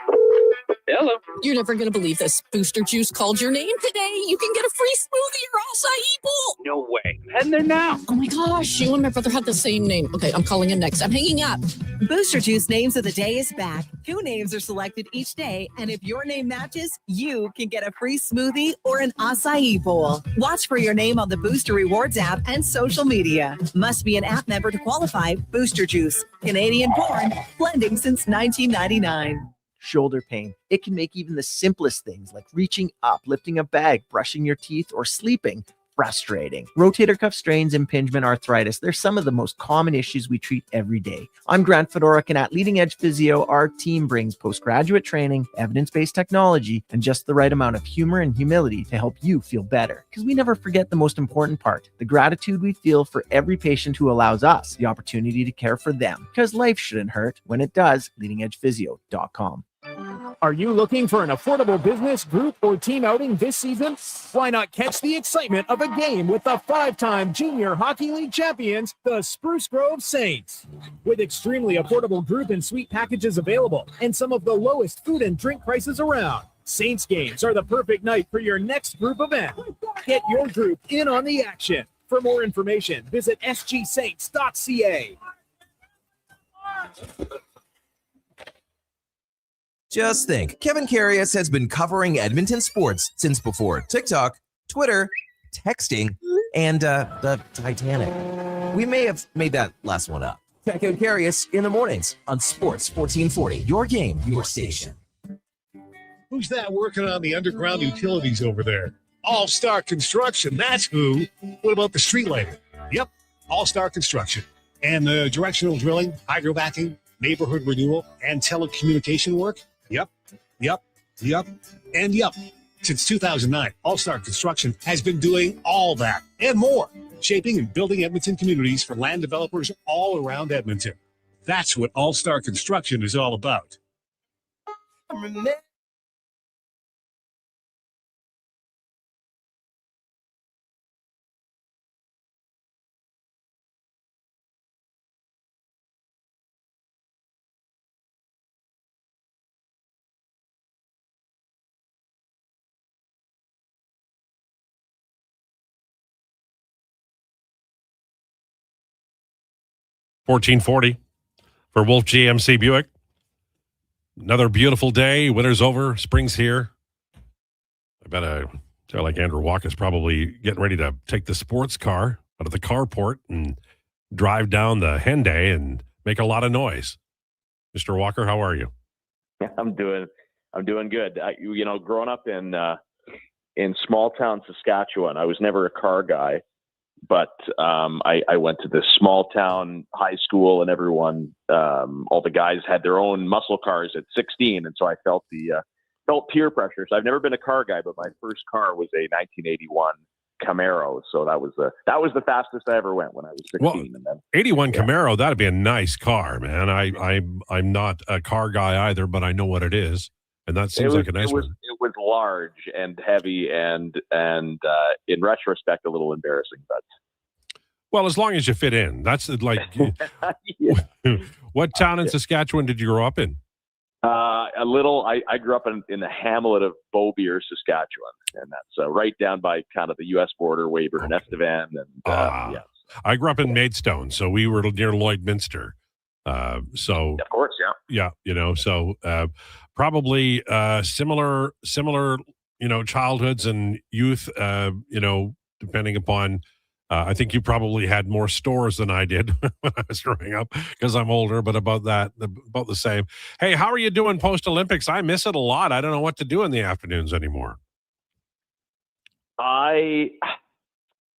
Hello. You're never going to believe this. Booster Juice called your name today. You can get a free smoothie or acai bowl. No way. Heading there now. Oh my gosh, you and my brother have the same name. Okay, I'm calling him next. I'm hanging up. Booster Juice Names of the Day is back. 2 names are selected each day, and if your name matches, you can get a free smoothie or an acai bowl. Watch for your name on the Booster Rewards app and social media. Must be an app member to qualify. Booster Juice, Canadian-born, blending since 1999. Shoulder pain. It can make even the simplest things like reaching up, lifting a bag, brushing your teeth, or sleeping frustrating. Rotator cuff strains, impingement, arthritis, they're some of the most common issues we treat every day. I'm Grant Fedoruk, and at Leading Edge Physio, our team brings postgraduate training, evidence-based technology, and just the right amount of humor and humility to help you feel better. Because we never forget the most important part, the gratitude we feel for every patient who allows us the opportunity to care for them. Because life shouldn't hurt. When it does, leadingedgephysio.com. Are you looking for an affordable business, group, or team outing this season? Why not catch the excitement of a game with the 5-time Junior Hockey League champions, the Spruce Grove Saints? With extremely affordable group and suite packages available and some of the lowest food and drink prices around, Saints games are the perfect night for your next group event. Get your group in on the action. For more information, visit sgsaints.ca. Just think, Kevin Karius has been covering Edmonton sports since before TikTok, Twitter, texting, and the Titanic. We may have made that last one up. Check out Karius in the mornings on Sports 1440. Your game, your station. Who's that working on the underground utilities over there? All-Star Construction, that's who. What about the street lighting? Yep, All-Star Construction. And the directional drilling, hydrovacing, neighborhood renewal, and telecommunication work? Yep. Since 2009, All-Star Construction has been doing all that and more, shaping and building Edmonton communities for land developers all around Edmonton. That's what All-Star Construction is all about. $14.40 for Wolf GMC Buick. Another beautiful day. Winter's over. Spring's here. I bet like Andrew Walker is probably getting ready to take the sports car out of the carport and drive down the Henday and make a lot of noise. Mr. Walker, how are you? I'm doing good. Growing up in small town Saskatchewan, I was never a car guy. But I went to this small town high school, and everyone, all the guys had their own muscle cars at 16, and so I felt peer pressure. So I've never been a car guy, but my first car was a 1981 Camaro. So that was the fastest I ever went when I was 16. Well, and then 81 Camaro, that'd be a nice car, man. I'm not a car guy either, but I know what it is, and that seems like a nice one. It was large and heavy, and in retrospect, a little embarrassing, but. Well, as long as you fit in. That's like, what town in Saskatchewan did you grow up in? A little. I grew up in the hamlet of Beaubeer, Saskatchewan, and that's right down by kind of the U.S. border, Weyburn and Estevan. And yes. I grew up in Maidstone, so we were near Lloydminster. So of course, yeah, so probably similar, childhoods and youth, depending upon. I think you probably had more stores than I did when I was growing up because I'm older, but about the same. Hey, how are you doing post-Olympics? I miss it a lot. I don't know what to do in the afternoons anymore. I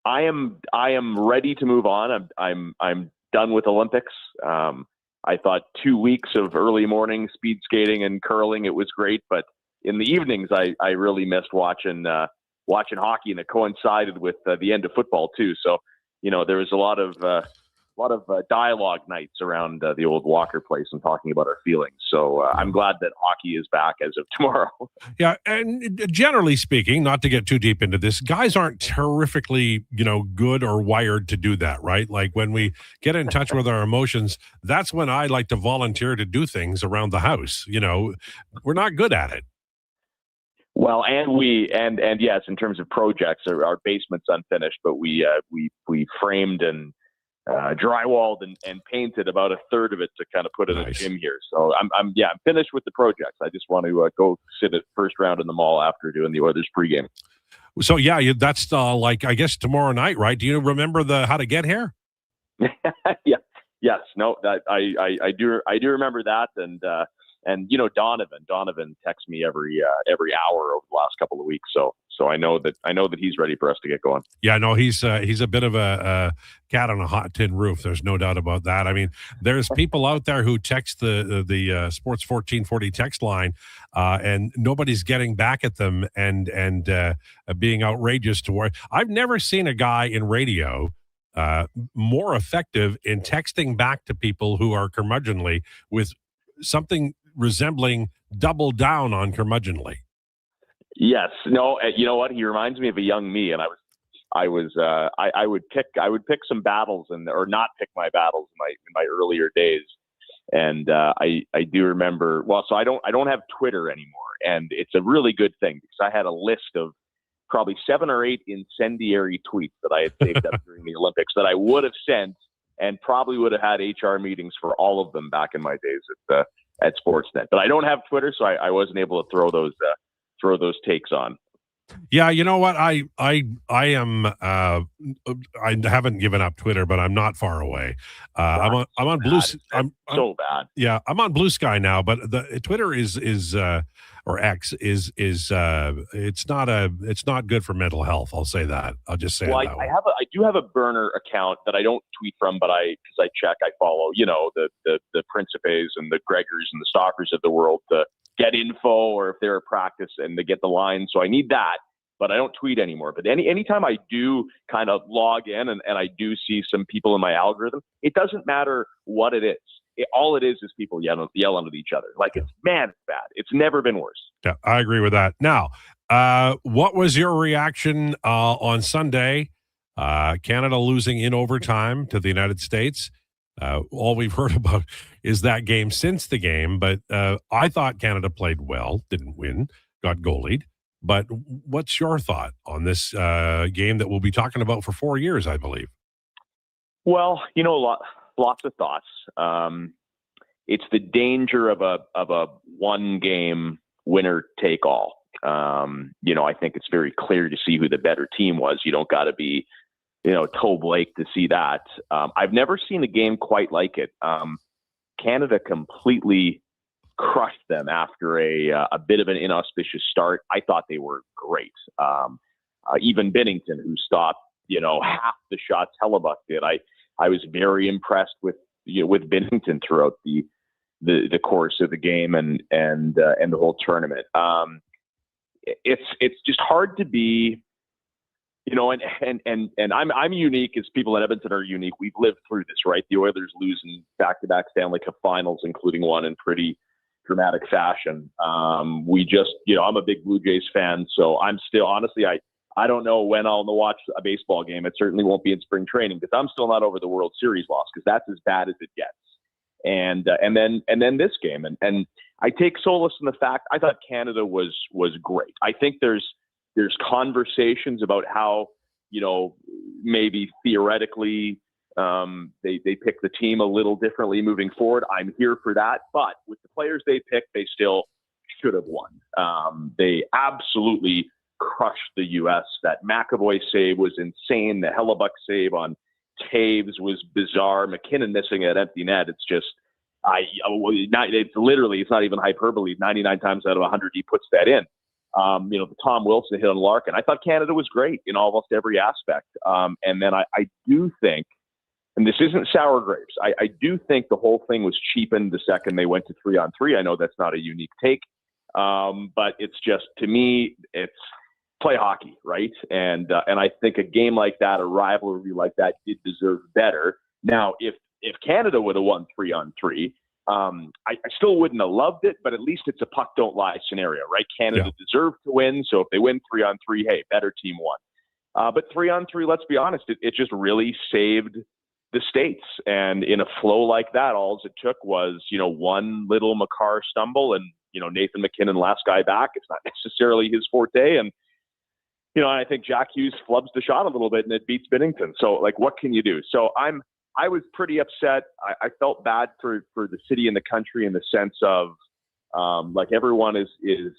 am ready to move on. I'm done with Olympics. I thought 2 weeks of early morning speed skating and curling, it was great, but in the evenings I really missed watching watching hockey, and it coincided with the end of football too. So, there was a lot of dialogue nights around the old Walker place and talking about our feelings. So I'm glad that hockey is back as of tomorrow. Yeah, and generally speaking, not to get too deep into this, guys aren't terrifically, good or wired to do that, right? Like when we get in touch with our emotions, that's when I like to volunteer to do things around the house. We're not good at it. Well, and yes, in terms of projects, our basement's unfinished, but we framed and drywalled and painted about a third of it to kind of put in a gym here. So I'm finished with the projects. I just want to go sit at first round in the mall after doing the Oilers pregame. So that's like, I guess, tomorrow night, right? Do you remember how to get here? Yeah. Yes. No. I do remember that. And Donovan texts me every hour over the last couple of weeks. So I know that he's ready for us to get going. Yeah, no, he's a bit of a cat on a hot tin roof. There's no doubt about that. I mean, there's people out there who text the Sports 1440 text line, and nobody's getting back at them and being outrageous toward. I've never seen a guy in radio more effective in texting back to people who are curmudgeonly with something resembling double down on curmudgeonly. Yes. No. You know what? He reminds me of a young me, and I would pick some battles or not pick my battles in my earlier days, and I do remember. Well, so I don't have Twitter anymore, and it's a really good thing because I had a list of probably 7 or 8 incendiary tweets that I had saved up during the Olympics that I would have sent, and probably would have had HR meetings for all of them back in my days at Sportsnet. But I don't have Twitter, so I wasn't able to throw those takes on. Yeah, you know what? I am. I haven't given up Twitter, but I'm not far away. I'm on Blue. I'm so bad. Yeah, I'm on Blue Sky now, but the Twitter is or X is it's not good for mental health. I'll say that. I'll just say. Well, it I do have a burner account that I don't tweet from, but because I check, I follow. The Principes and the Gregors and the Stalkers of the world to get info, or if they're at practice and they get the line. So I need that, but I don't tweet anymore. But anytime I do kind of log in and I do see some people in my algorithm, it doesn't matter what it is. All it is people yelling at each other. Like it's bad. It's never been worse. Yeah, I agree with that. Now, what was your reaction on Sunday? Canada losing in overtime to the United States. All we've heard about is that game since the game, but I thought Canada played well, didn't win, got goalied. But what's your thought on this game that we'll be talking about for 4 years, I believe? Well, lots of thoughts. It's the danger of a one game winner take all. I think it's very clear to see who the better team was. You don't got to be Toe Blake to see that. I've never seen a game quite like it. Canada completely crushed them after a bit of an inauspicious start. I thought they were great. Even Binnington, who stopped, half the shots Hellebuck did. I was very impressed with Binnington throughout the course of the game and the whole tournament. It's just hard to be. And I'm unique as people in Edmonton are unique. We've lived through this, right? The Oilers losing back-to-back Stanley Cup finals, including one in pretty dramatic fashion. I'm a big Blue Jays fan, so I'm still, honestly, I don't know when I'll watch a baseball game. It certainly won't be in spring training because I'm still not over the World Series loss because that's as bad as it gets. And then this game, and I take solace in the fact I thought Canada was great. I think there's conversations about how, maybe theoretically they pick the team a little differently moving forward. I'm here for that. But with the players they picked, they still should have won. They absolutely crushed the U.S. That McAvoy save was insane. The Hellebuck save on Taves was bizarre. McKinnon missing at empty net. It's just, it's not even hyperbole. 99 times out of 100, he puts that in. The Tom Wilson hit on Larkin. I thought Canada was great in almost every aspect. And then I do think, and this isn't sour grapes, I do think the whole thing was cheapened the second they went to 3-on-3. I know that's not a unique take. But it's just, to me, play hockey, right? And I think a game like that, a rivalry like that, did deserve better. Now, if Canada would have won 3-on-3, I still wouldn't have loved it, but at least it's a puck don't lie scenario, right? Canada deserved to win, so if they win 3-on-3, hey, better team won. But 3-on-3, let's be honest, it just really saved the States. And in a flow like that, all it took was, one little Makar stumble and, Nathan McKinnon last guy back. It's not necessarily his forte. And, I think Jack Hughes flubs the shot a little bit and it beats Binnington. So, what can you do? So I was pretty upset. I felt bad for the city and the country in the sense of, everyone is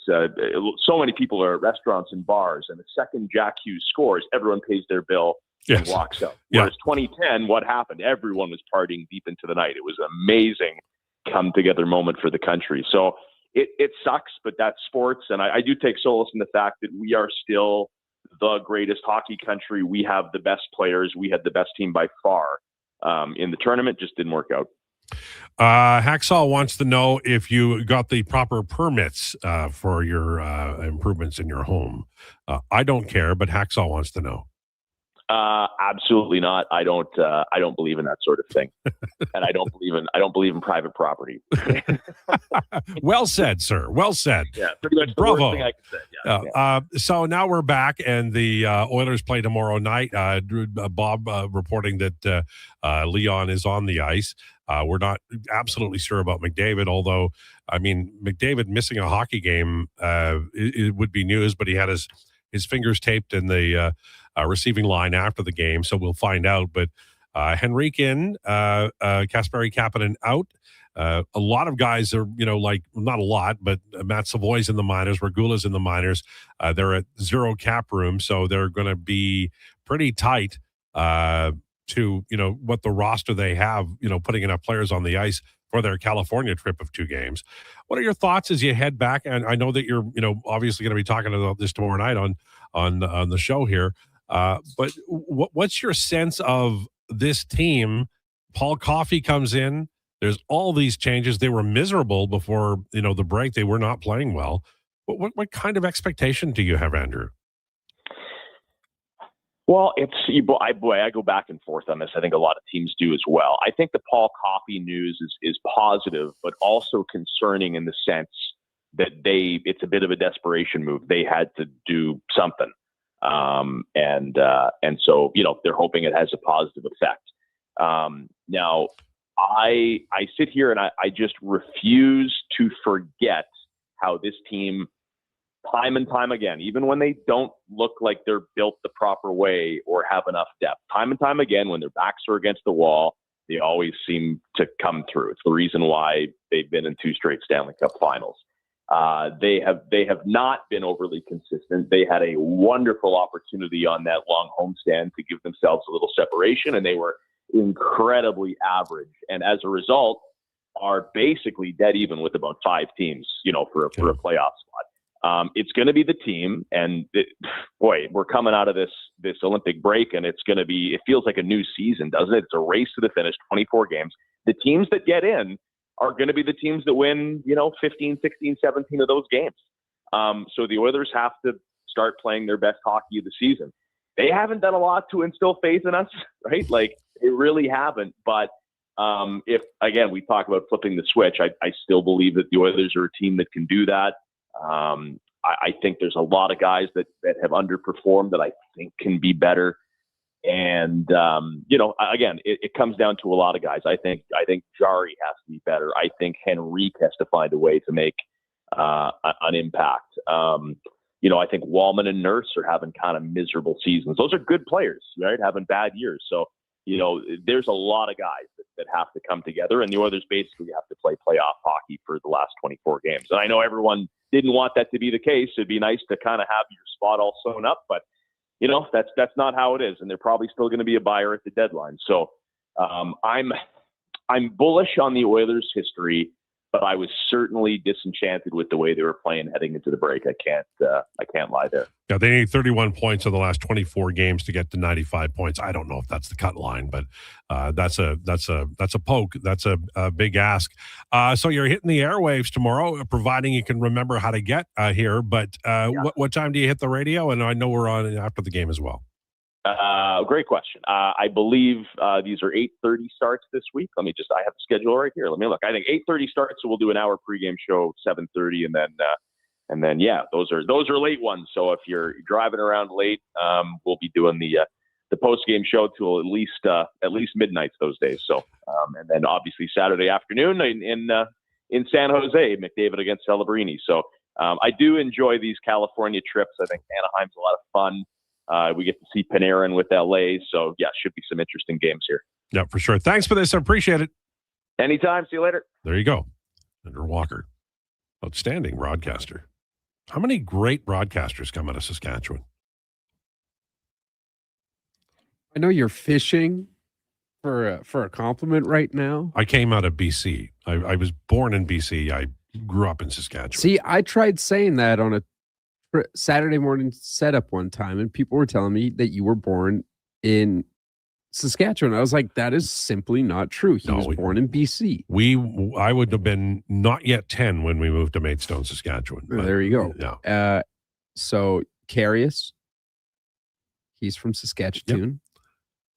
so many people are at restaurants and bars, and the second Jack Hughes scores, everyone pays their bill and walks out. Whereas 2010, what happened? Everyone was partying deep into the night. It was an amazing come together moment for the country. So it sucks, but that's sports. And I do take solace in the fact that we are still the greatest hockey country. We have the best players. We had the best team by far in the tournament. Just didn't work out. Hacksaw wants to know if you got the proper permits for your improvements in your home. I don't care, but Hacksaw wants to know. Absolutely not. I don't believe in that sort of thing, and I don't believe in private property. Well said, sir. Well said. Yeah, pretty much the Bravo. worst thing I could say. So now we're back, and the Oilers play tomorrow night. Bob reporting that Leon is on the ice. We're not absolutely sure about McDavid, although, McDavid missing a hockey game, it would be news, but he had his fingers taped in the receiving line after the game, so we'll find out. But Henrique in, Kasperi Kapanen out. A lot of guys are, not a lot, but Matt Savoy's in the minors, Regula's in the minors. They're at zero cap room, so they're going to be pretty tight to, what the roster they have, putting enough players on the ice for their California trip of 2 games. What are your thoughts as you head back? And I know that you're, obviously going to be talking about this tomorrow night on the show here. But what's your sense of this team? Paul Coffey comes in. There's all these changes. They were miserable before, the break. They were not playing well. What kind of expectation do you have, Andrew? Well, I go back and forth on this. I think a lot of teams do as well. I think the Paul Coffey news is positive, but also concerning in the sense that it's a bit of a desperation move. They had to do something. And so, they're hoping it has a positive effect. Now I sit here and I just refuse to forget how this team, time and time again, even when they don't look like they're built the proper way or have enough depth, time and time again, when their backs are against the wall, they always seem to come through. It's the reason why they've been in 2 straight Stanley Cup finals. They have not been overly consistent. They had a wonderful opportunity on that long homestand to give themselves a little separation, and they were incredibly average. And as a result, are basically dead even with about 5 teams, for a playoff spot. It's going to be the team, and we're coming out of this Olympic break, and it feels like a new season, doesn't it? It's a race to the finish, 24 games. The teams that get in are going to be the teams that win, 15, 16, 17 of those games. So the Oilers have to start playing their best hockey of the season. They haven't done a lot to instill faith in us, right? They really haven't. But if, again, we talk about flipping the switch, I still believe that the Oilers are a team that can do that. I think there's a lot of guys that have underperformed that I think can be better. And, again, it comes down to a lot of guys. I think Jari has to be better. I think Henrique has to find a way to make an impact. I think Wallman and Nurse are having kind of miserable seasons. Those are good players, right? Having bad years. So, there's a lot of guys that have to come together, and the Oilers basically have to play playoff hockey for the last 24 games. And I know everyone didn't want that to be the case. It'd be nice to kind of have your spot all sewn up, but that's not how it is, and they're probably still going to be a buyer at the deadline. So I'm bullish on the Oilers' history. but I was certainly disenchanted with the way they were playing heading into the break. I can't lie there. Yeah, they need 31 points in the last 24 games to get to 95 points. I don't know if that's the cut line, but that's a poke. That's a big ask. So you're hitting the airwaves tomorrow, providing you can remember how to get here. But what time do you hit the radio? And I know we're on after the game as well. Great question. I believe these are 8:30 starts this week. I have the schedule right here. Let me look. I think 8:30 starts, so we'll do an hour pregame show, 7:30, and then those are late ones. So if you're driving around late, we'll be doing the postgame show till at least midnight those days. So and then obviously Saturday afternoon in San Jose, McDavid against Celebrini. So I do enjoy these California trips. I think Anaheim's a lot of fun. We get to see Panarin with LA. So, should be some interesting games here. Yeah, for sure. Thanks for this. I appreciate it. Anytime. See you later. There you go. Andrew Walker. Outstanding broadcaster. How many great broadcasters come out of Saskatchewan? I know you're fishing for a compliment right now. I came out of BC. I was born in BC. I grew up in Saskatchewan. See, I tried saying that on a Saturday morning setup one time, and people were telling me that you were born in Saskatchewan. I was like, that is simply not true. He was born in BC. I would have been not yet 10 when we moved to Maidstone, Saskatchewan. But, there you go. Yeah. So Carius, he's from Saskatchewan.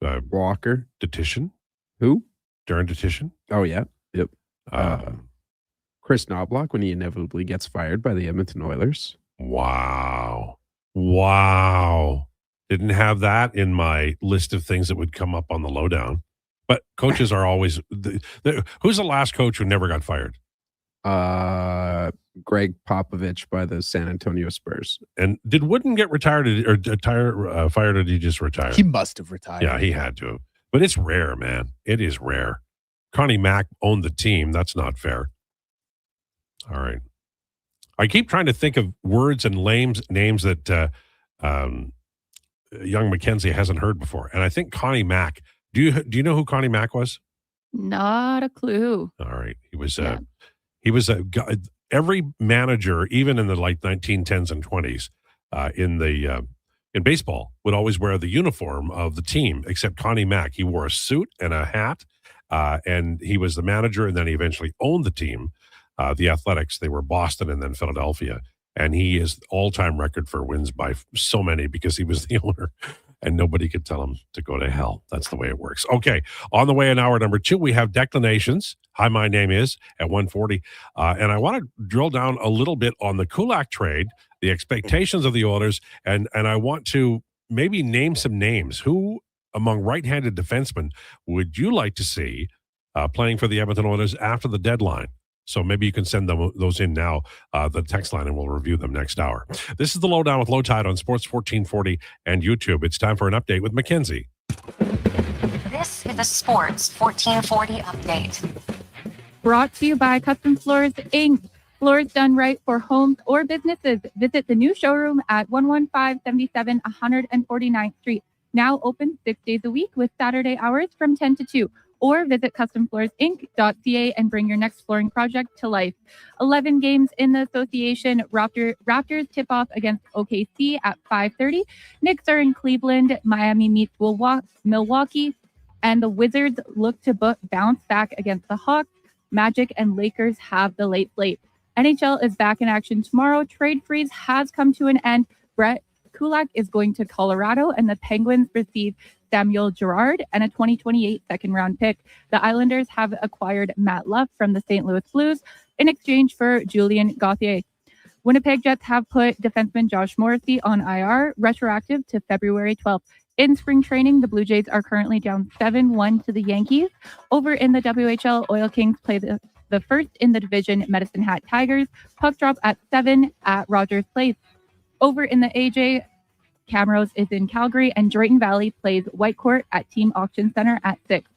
Yep. Walker. Detition. Who? Darren Detition. Oh, yeah. Yep. Chris Knobloch, when he inevitably gets fired by the Edmonton Oilers. Wow. Didn't have that in my list of things that would come up on the lowdown. But coaches are always... who's the last coach who never got fired? Greg Popovich by the San Antonio Spurs. And did Wooden get retired fired, or did he just retire? He must have retired. Yeah, he had to. But it's rare, man. It is rare. Connie Mack owned the team. That's not fair. All right. I keep trying to think of words and names that young Mackenzie hasn't heard before. And I think Connie Mack. Do you know who Connie Mack was? Not a clue. All right. He was a guy, every manager, even in the 1910s and 20s, in baseball, would always wear the uniform of the team, except Connie Mack. He wore a suit and a hat, and he was the manager, and then he eventually owned the team. The Athletics, they were Boston and then Philadelphia. And he is all-time record for wins by so many because he was the owner and nobody could tell him to go to hell. That's the way it works. Okay, on the way in hour number 2, we have declinations. Hi, my name is at 1:40. And I want to drill down a little bit on the Kulak trade, the expectations of the Oilers, and I want to maybe name some names. Who among right-handed defensemen would you like to see playing for the Edmonton Oilers after the deadline? So maybe you can send those in now, the text line, and we'll review them next hour. This is the Lowdown with Lowetide on Sports 1440 and YouTube. It's time for an update with Mackenzie. This is the Sports 1440 update. Brought to you by Custom Floors, Inc. Floors done right for homes or businesses. Visit the new showroom at 11577 149th Street. Now open 6 days a week with Saturday hours from 10 to 2. Or visit customfloorsinc.ca and bring your next flooring project to life. 11 games in the association. Raptors tip off against OKC at 5:30. Knicks are in Cleveland. Miami meets Milwaukee. And the Wizards look to bounce back against the Hawks. Magic and Lakers have the late slate. NHL is back in action tomorrow. Trade freeze has come to an end. Brett Kulak is going to Colorado, and the Penguins receive Samuel Girard and a 2028 second-round pick. The Islanders have acquired Matt Luff from the St. Louis Blues in exchange for Julien Gauthier. Winnipeg Jets have put defenseman Josh Morrissey on IR, retroactive to February 12th. In spring training, the Blue Jays are currently down 7-1 to the Yankees. Over in the WHL, Oil Kings play the first in the division, Medicine Hat Tigers. Puck drop at 7 at Rogers Place. Over in the AJ, Camrose is in Calgary, and Drayton Valley plays Whitecourt at Team Auction Center at 6.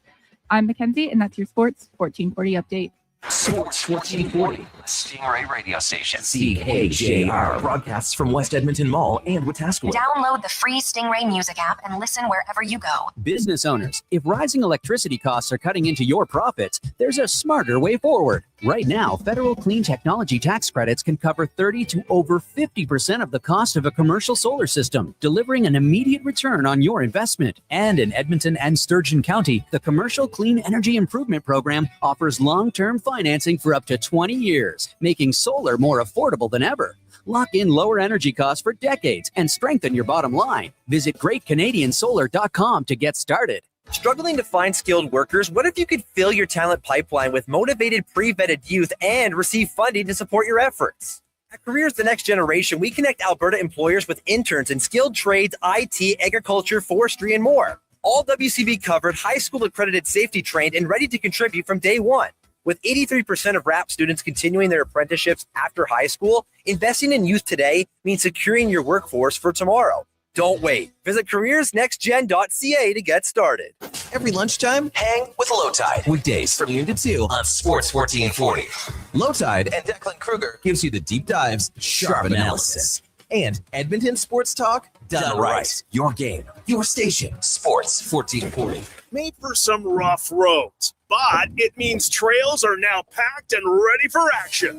I'm Mackenzie, and that's your Sports 1440 update. Sports 1440, Stingray radio station. CKJR broadcasts from West Edmonton Mall and Wetaskiwin. Download the free Stingray music app and listen wherever you go. Business owners, if rising electricity costs are cutting into your profits, there's a smarter way forward. Right now, federal clean technology tax credits can cover 30 to over 50% of the cost of a commercial solar system, delivering an immediate return on your investment. And in Edmonton and Sturgeon County, the Commercial Clean Energy Improvement Program offers long-term financing for up to 20 years, making solar more affordable than ever. Lock in lower energy costs for decades and strengthen your bottom line. Visit GreatCanadianSolar.com to get started. Struggling to find skilled workers? What if you could fill your talent pipeline with motivated, pre-vetted youth and receive funding to support your efforts? At Careers the Next Generation, we connect Alberta employers with interns in skilled trades, IT, agriculture, forestry, and more. All WCB covered, high school accredited, safety trained, and ready to contribute from day one. With 83% of RAP students continuing their apprenticeships after high school, investing in youth today means securing your workforce for tomorrow. Don't wait. Visit careersnextgen.ca to get started. Every lunchtime, hang with Lowetide. Weekdays from noon to 2 on Sports 1440. Lowetide and Declan Krueger gives you the deep dives, sharp analysis, and Edmonton sports talk done right. Your game, your station, Sports 1440. Made for some rough roads, but it means trails are now packed and ready for action.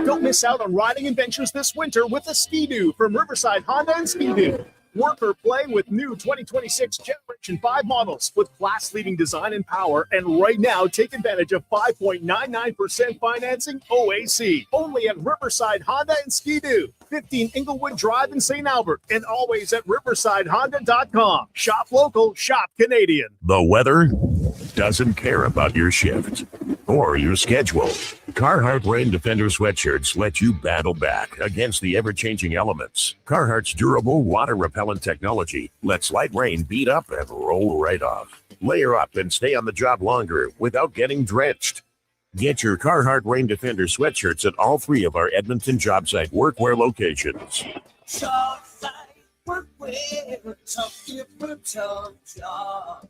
Don't miss out on riding adventures this winter with a Ski-Doo from Riverside Honda and Ski-Doo. Work or play with new 2026 Generation 5 models with class-leading design and power. And right now, take advantage of 5.99% financing OAC. Only at Riverside Honda and Ski-Doo. 15 Inglewood Drive in St. Albert. And always at riversidehonda.com. Shop local, shop Canadian. The weather doesn't care about your shift or your schedule. Carhartt Rain Defender sweatshirts let you battle back against the ever-changing elements. Carhartt's durable, water-repellent technology lets light rain beat up and roll right off. Layer up and stay on the job longer without getting drenched. Get your Carhartt Rain Defender sweatshirts at all 3 of our Edmonton job site workwear locations. Job site workwear, tough different jobs.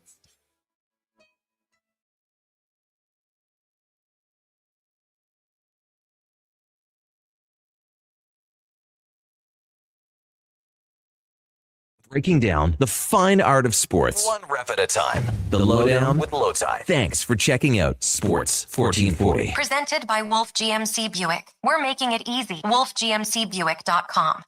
Breaking down the fine art of sports, one rep at a time. The Lowdown with Lowetide. Thanks for checking out Sports 1440. Presented by Wolf GMC Buick. We're making it easy. WolfGMCBuick.com.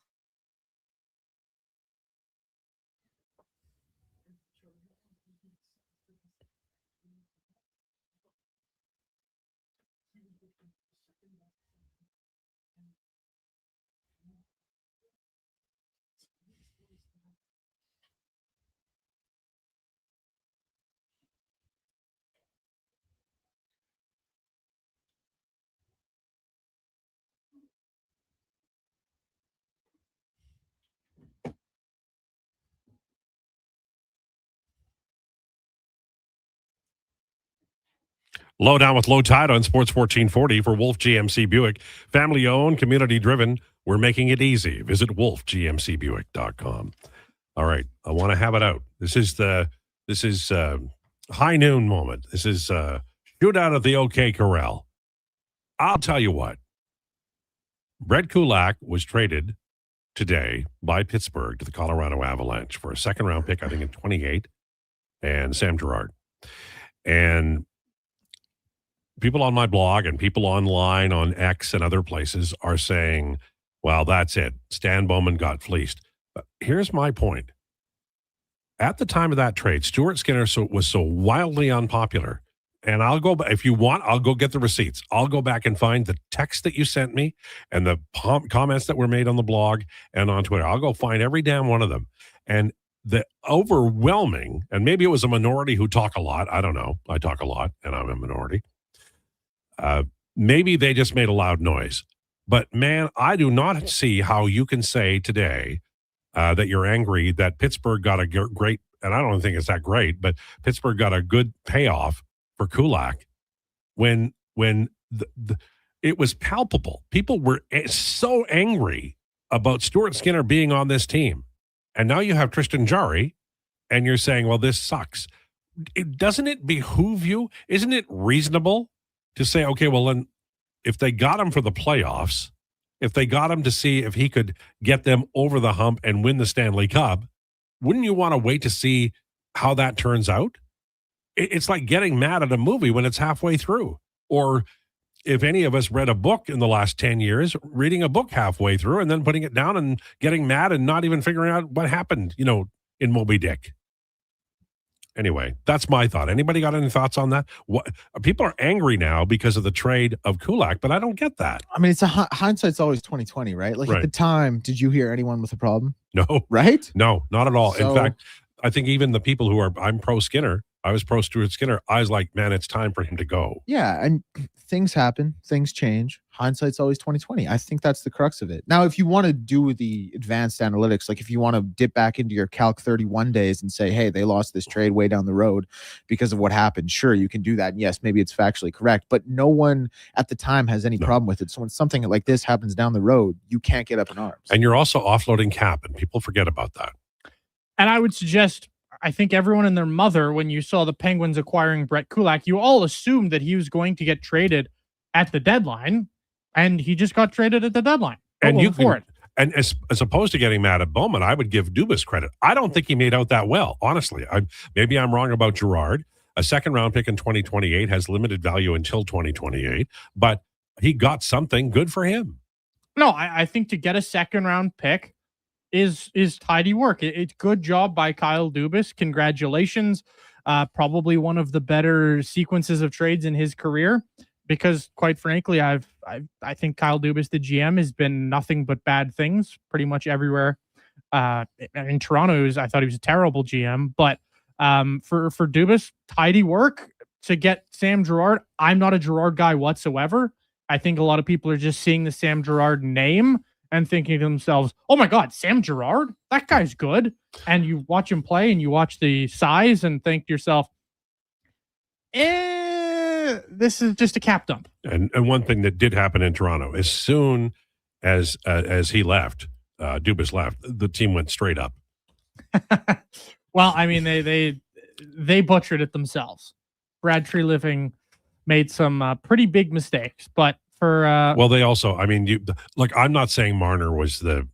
Lowdown with Lowetide on Sports 1440 for Wolf GMC Buick. Family owned, community driven. We're making it easy. Visit wolfgmcbuick.com. All right. I want to have it out. This is high noon moment. This is shootout at the OK Corral. I'll tell you what. Brett Kulak was traded today by Pittsburgh to the Colorado Avalanche for a second round pick, I think in 28, and Sam Girard. And people on my blog and people online on X and other places are saying, well, that's it. Stan Bowman got fleeced. But here's my point. At the time of that trade, Stuart Skinner was so wildly unpopular. And I'll go, if you want, I'll go get the receipts. I'll go back and find the text that you sent me and the comments that were made on the blog and on Twitter. I'll go find every damn one of them. And the overwhelming, and maybe it was a minority who talk a lot. I don't know. I talk a lot and I'm a minority. Maybe they just made a loud noise. But man, I do not see how you can say today that you're angry that Pittsburgh got a great, and I don't think it's that great, but Pittsburgh got a good payoff for Kulak when it was palpable. People were so angry about Stuart Skinner being on this team. And now you have Tristan Jarry and you're saying, well, this sucks. Doesn't it behoove you? Isn't it reasonable to say, okay, well, then if they got him for the playoffs, if they got him to see if he could get them over the hump and win the Stanley Cup, wouldn't you want to wait to see how that turns out? It's like getting mad at a movie when it's halfway through. Or if any of us read a book in the last 10 years, reading a book halfway through and then putting it down and getting mad and not even figuring out what happened, in Moby Dick. Anyway, that's my thought. Anybody got any thoughts on that? People are angry now because of the trade of Kulak, but I don't get that. I mean, it's hindsight's always 2020, right? Like at the time, did you hear anyone with a problem? No. Right? No, not at all. So, in fact, I think even the people I'm pro Skinner, I was pro Stuart Skinner. I was like, man, it's time for him to go. Yeah, and things happen, things change. Hindsight's always 2020. I think that's the crux of it. Now, if you want to do the advanced analytics, like if you want to dip back into your Calc 31 days and say, hey, they lost this trade way down the road because of what happened, sure, you can do that. And yes, maybe it's factually correct, but no one at the time has any problem with it. So when something like this happens down the road, you can't get up in arms. And you're also offloading cap, and people forget about that. And I would suggest, I think everyone and their mother, when you saw the Penguins acquiring Brett Kulak, you all assumed that he was going to get traded at the deadline, and he just got traded at the deadline. And and as opposed to getting mad at Bowman, I would give Dubas credit. I don't think he made out that well, honestly. Maybe I'm wrong about Girard. A second round pick in 2028 has limited value until 2028, but he got something. Good for him. No, I think to get a second round pick is tidy work. It's good job by Kyle Dubas. Congratulations. Probably one of the better sequences of trades in his career, because quite frankly, I think Kyle Dubas, the GM, has been nothing but bad things pretty much everywhere. In Toronto, I thought he was a terrible GM, but for Dubas, tidy work to get Sam Girard. I'm not a Girard guy whatsoever. I think a lot of people are just seeing the Sam Girard name and thinking to themselves, oh my God, Sam Girard? That guy's good. And you watch him play and you watch the size and think to yourself, this is just a cap dump. And one thing that did happen in Toronto, as soon as he left, Dubas left, the team went straight up. Well, I mean, they butchered it themselves. Brad Treliving made some pretty big mistakes, but well, they also, I mean, I'm not saying Marner was the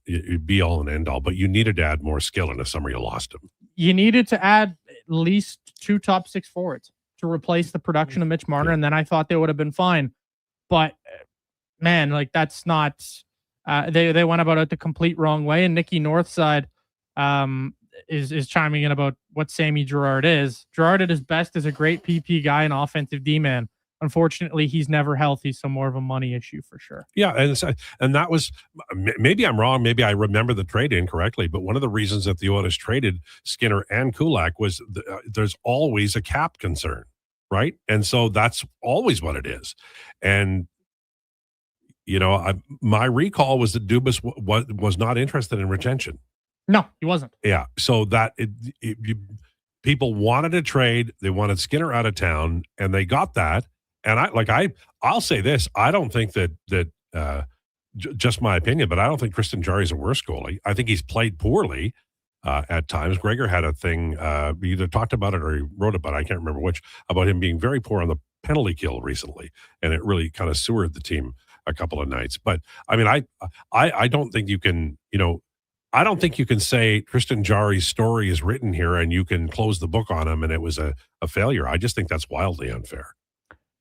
be all and end all, but you needed to add more skill in the summer you lost him. You needed to add at least 2 top 6 forwards to replace the production of Mitch Marner, and then I thought they would have been fine. But man, that's not. They went about it the complete wrong way. And Nicky Northside is chiming in about what Sammy Girard is. Girard at his best is a great PP guy and offensive D-man. Unfortunately, he's never healthy, so more of a money issue for sure. Yeah, and that was, maybe I'm wrong, maybe I remember the trade incorrectly, but one of the reasons that the Oilers traded Skinner and Kulak was there's always a cap concern, right? And so that's always what it is. And my recall was that Dubas was not interested in retention. No, he wasn't. Yeah, so that people wanted a trade, they wanted Skinner out of town, and they got that. And I'll say this: I don't think that just my opinion, but I don't think Tristan Jarry is a worse goalie. I think he's played poorly at times. Gregor had a thing, he either talked about it or he wrote about it, I can't remember which, about him being very poor on the penalty kill recently, and it really kind of sewered the team a couple of nights. But I mean, I don't think you can, I don't think you can say Tristan Jarry's story is written here and you can close the book on him and it was a failure. I just think that's wildly unfair.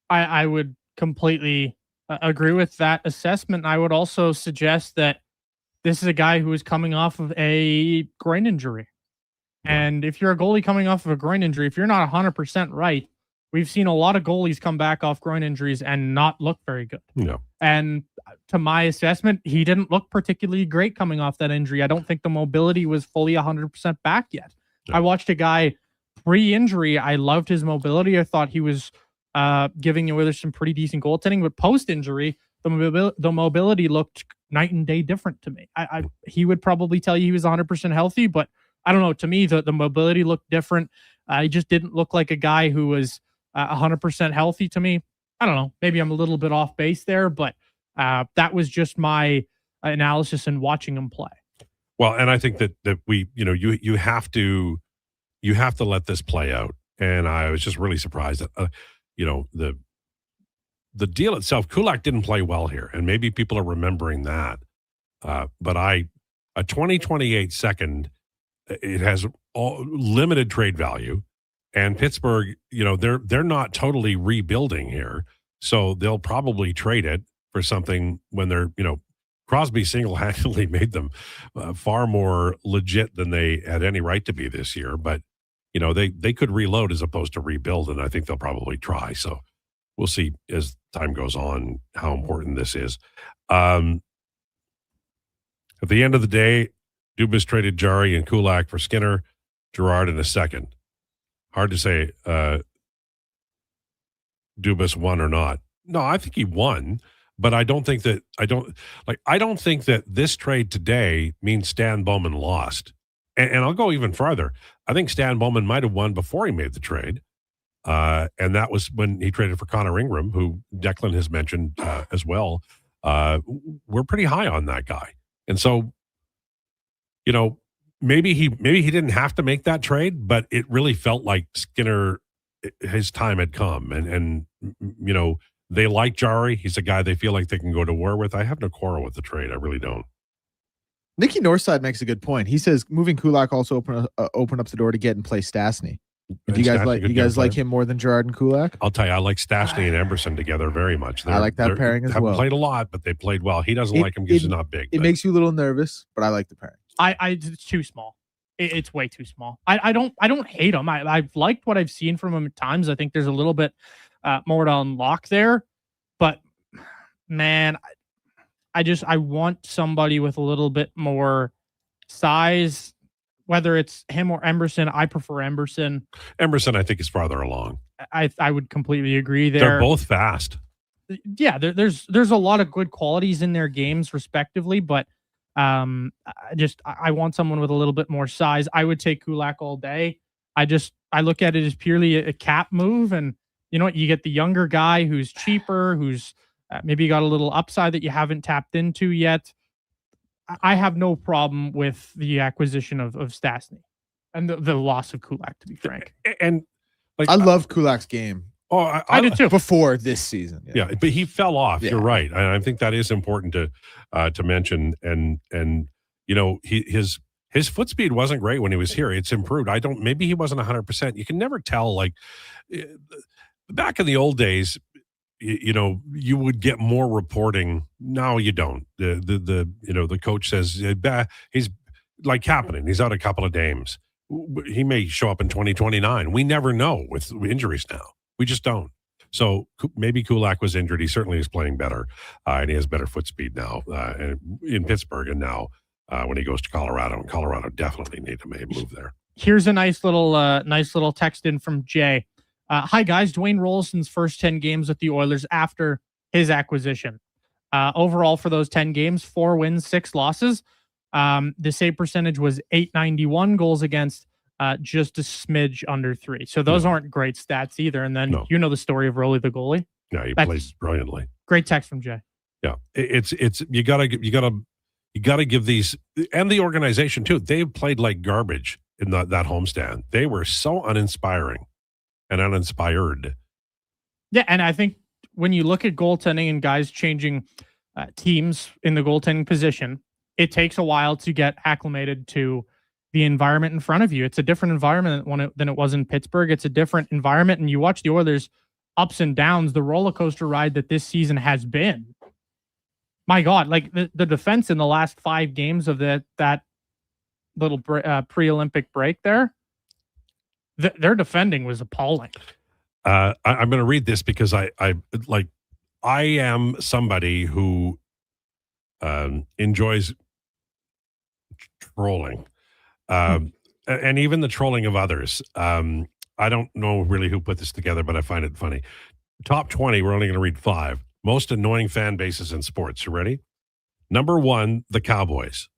I would completely agree with that assessment. I would also suggest that this is a guy who is coming off of a groin injury. And if you're a goalie coming off of a groin injury, if you're not 100% right, we've seen a lot of goalies come back off groin injuries and not look very good. No. And to my assessment, he didn't look particularly great coming off that injury. I don't think the mobility was fully 100% back yet. No. I watched a guy pre-injury. I loved his mobility. I thought he was giving the Oilers some pretty decent goaltending, but post-injury, the mobility looked night and day different to me. He would probably tell you he was 100% healthy, but I don't know. To me, the mobility looked different. He just didn't look like a guy who was 100% healthy to me. I don't know. Maybe I'm a little bit off base there, but that was just my analysis in watching him play. Well, and I think that we, you have to let this play out. And I was just really surprised that, the deal itself, Kulak didn't play well here, and maybe people are remembering that. But a 2028 second, it has limited trade value, and Pittsburgh, they're not totally rebuilding here, so they'll probably trade it for something when they're, Crosby single-handedly made them far more legit than they had any right to be this year. But, they could reload as opposed to rebuild, and I think they'll probably try. So we'll see as time goes on how important this is. At the end of the day, Dubas traded Jari and Kulak for Skinner, Girard in a second. Hard to say Dubas won or not. No, I think he won. But I don't think that this trade today means Stan Bowman lost. And I'll go even farther. I think Stan Bowman might have won before he made the trade. And that was when he traded for Connor Ingram, who Declan has mentioned as well. We're pretty high on that guy. And so, maybe he didn't have to make that trade, but it really felt like Skinner, his time had come. And they like Jari. He's a guy they feel like they can go to war with. I have no quarrel with the trade. I really don't. Nicky Northside makes a good point. He says moving Kulak also open up the door to get and play Stastny. Do you guys like him more than Girard and Kulak? I'll tell you, I like Stastny and Emerson together very much. I like that pairing as well. Haven't played a lot, but they played well. He doesn't like him because he's not big. It makes you a little nervous, but I like the pairing. It's too small. It's way too small. I don't hate him. I've liked what I've seen from him at times. I think there's a little bit more to unlock there, but man, I want somebody with a little bit more size, whether it's him or Emerson. I prefer Emerson. Emerson, I think, is farther along. I would completely agree there. They're both fast. Yeah, there's a lot of good qualities in their games respectively, but I want someone with a little bit more size. I would take Kulak all day. I look at it as purely a cap move, and you know what? You get the younger guy who's cheaper, who's maybe got a little upside that you haven't tapped into yet. I have no problem with the acquisition of Stastny and the loss of Kulak, to be frank. And I love Kulak's game. Oh, I did too. Before this season. Yeah, but he fell off. Yeah. You're right. And I think that is important to mention. And his foot speed wasn't great when he was here. It's improved. Maybe he wasn't 100%. You can never tell. Like back in the old days, you would get more reporting. Now you don't. The coach says he's like Kapanen. He's out a couple of games. He may show up in 2029. We never know with injuries now. We just don't. So maybe Kulak was injured. He certainly is playing better, and he has better foot speed now in Pittsburgh. And now when he goes to Colorado, and Colorado definitely need to move there. Here's a nice little text in from Jay. Hi guys, Dwayne Rolson's first 10 games with the Oilers after his acquisition. Overall for those 10 games, 4 wins, 6 losses. The save percentage was .891, goals against just a smidge under 3. So those aren't great stats either. And then you know the story of Rolly the goalie. Yeah, he plays brilliantly. Great text from Jay. Yeah, it's you gotta give these, and the organization too. They've played like garbage in that homestand. They were so uninspiring and uninspired. Yeah, and I think when you look at goaltending and guys changing teams in the goaltending position, it takes a while to get acclimated to the environment in front of you. It's a different environment than it was in Pittsburgh. It's a different environment, and you watch the Oilers' ups and downs, the roller coaster ride that this season has been. My God, like the defense in the last 5 games of that little pre-Olympic break there, their defending was appalling. I'm going to read this because I am somebody who enjoys trolling, and even the trolling of others. I don't know really who put this together, but I find it funny. Top 20, we're only going to read 5. Most annoying fan bases in sports. You ready? Number 1, the Cowboys.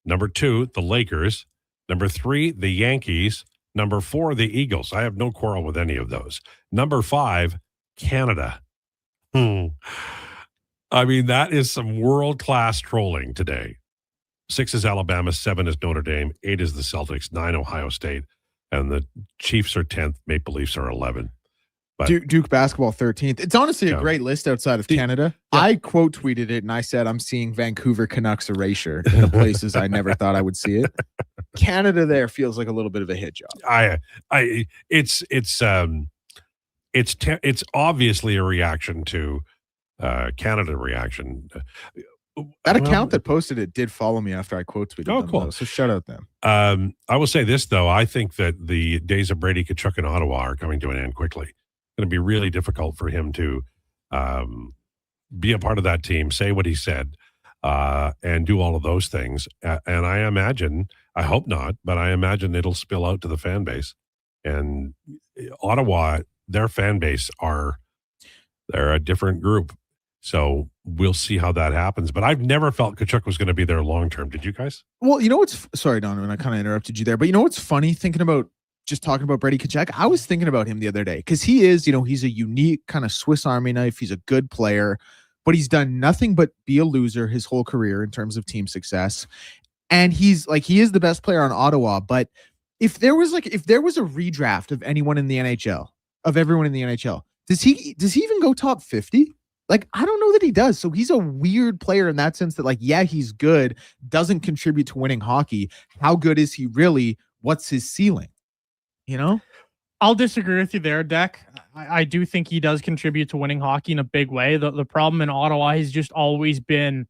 Number 2, the Lakers. Number 3, the Yankees. Number 4, the Eagles. I have no quarrel with any of those. Number 5, Canada. I mean, that is some world-class trolling today. 6 is Alabama, 7 is Notre Dame, 8 is the Celtics, 9 Ohio State, and the Chiefs are 10th, Maple Leafs are 11. But Duke basketball 13th. It's honestly a great list outside of Canada. I quote tweeted it and I said, I'm seeing Vancouver Canucks erasure in the places I never thought I would see it. Canada there feels like a little bit of a hit job. It's obviously a reaction to Canada reaction. That account that posted it did follow me after I quote tweeted them. Cool. Though, so shout out them. I will say this, though. I think that the days of Brady Tkachuk in Ottawa are coming to an end quickly. It's going to be really difficult for him to be a part of that team, say what he said, and do all of those things. And I imagine, I hope not, but I imagine it'll spill out to the fan base. And Ottawa, their fan base they're a different group. So we'll see how that happens. But I've never felt Tkachuk was going to be there long term. Did you guys? Well, you know what's sorry, Donovan, I kind of interrupted you there, but you know what's funny thinking about just talking about Brady Tkachuk? I was thinking about him the other day because he is, he's a unique kind of Swiss Army knife. He's a good player, but he's done nothing but be a loser his whole career in terms of team success. And he is the best player on Ottawa. But if there was a redraft of anyone in the NHL, of everyone in the NHL, does he even go top 50? Like, I don't know that he does. So he's a weird player in that sense that, yeah, he's good, doesn't contribute to winning hockey. How good is he really? What's his ceiling? I'll disagree with you there, Deck. I do think he does contribute to winning hockey in a big way. The problem in Ottawa has just always been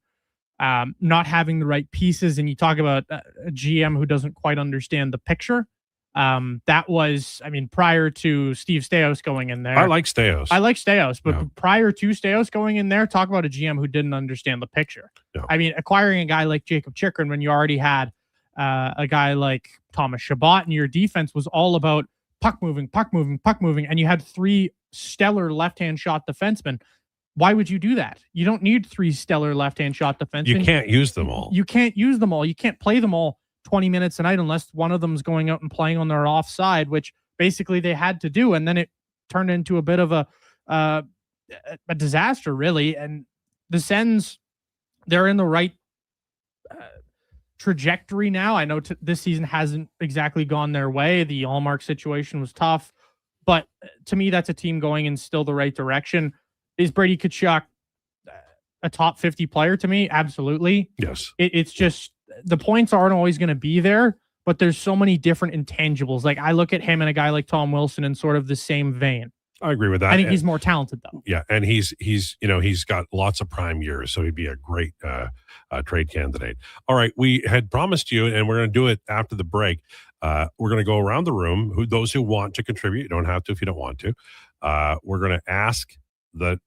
not having the right pieces. And you talk about a GM who doesn't quite understand the picture. That was, prior to Steve Staios going in there. I like Staios. But prior to Staios going in there, talk about a GM who didn't understand the picture. Yeah. Acquiring a guy like Jacob Chikrin when you already had a guy like Thomas Chabot and your defense was all about puck moving, and you had 3 stellar left-hand shot defensemen. Why would you do that? You don't need 3 stellar left-hand shot defensemen. You can't use them all. You can't use them all. You can't play them all 20 minutes a night unless one of them's going out and playing on their offside, which basically they had to do. And then it turned into a bit of a disaster, really. And the Sens, they're in the right trajectory now. I know this season hasn't exactly gone their way. The Allmark situation was tough, but to me, that's a team going in still the right direction. Is Brady Tkachuk a top 50 player to me? Absolutely. Yes. It's just the points aren't always going to be there, but there's so many different intangibles. Like I look at him and a guy like Tom Wilson in sort of the same vein. I agree with that. I think he's more talented though. Yeah, and he's got lots of prime years, so he'd be a great trade candidate. All right, we had promised you, and we're going to do it after the break. We're going to go around the room. Those who want to contribute, you don't have to if you don't want to. We're going to ask the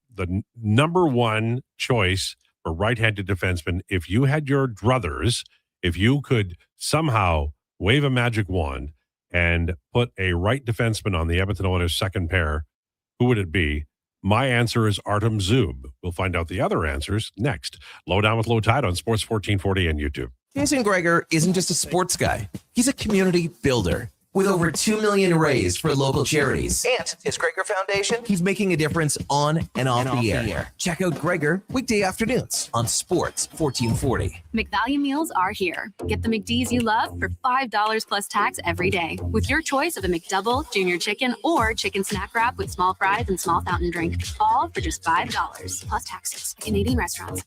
number one choice for right-handed defenseman. If you had your druthers, if you could somehow wave a magic wand and put a right defenseman on the Edmonton Oilers' second pair, who would it be? My answer is Artem Zub. We'll find out the other answers next. Lowdown with Lowetide on Sports 1440 and YouTube. Jason Gregor isn't just a sports guy. He's a community builder. With over 2 million raised for local charities and his Gregor Foundation, he's making a difference on and off the air. Check out Gregor weekday afternoons on Sports 1440. McValue meals are here. Get the McDs you love for $5 plus tax every day with your choice of a McDouble, Junior Chicken, or Chicken Snack Wrap with small fries and small fountain drink. All for just $5 plus taxes. Canadian restaurants.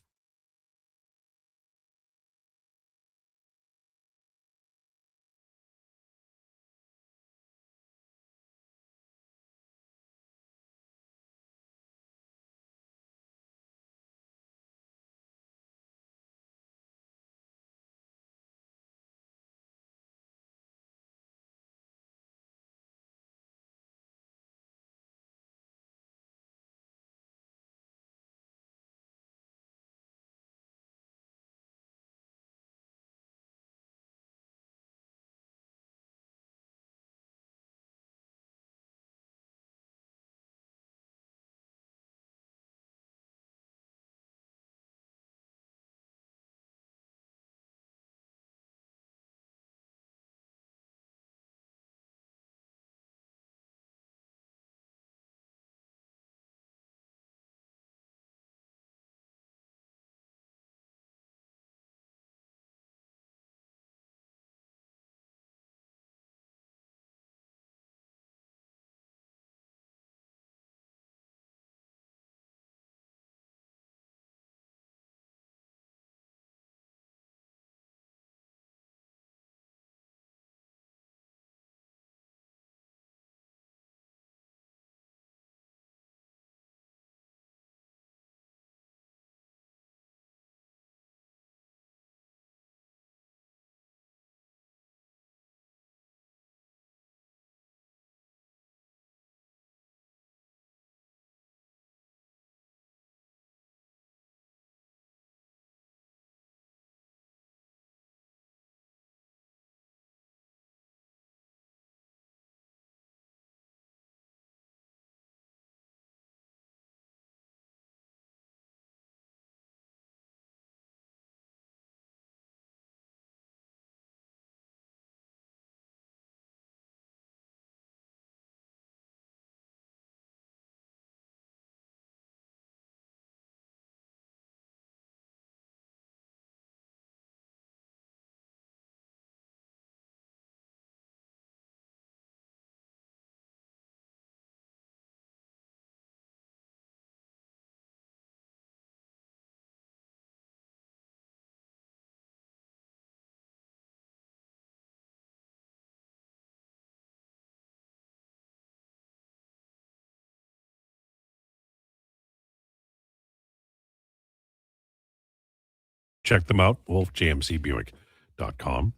Check them out, wolfgmcbuick.com.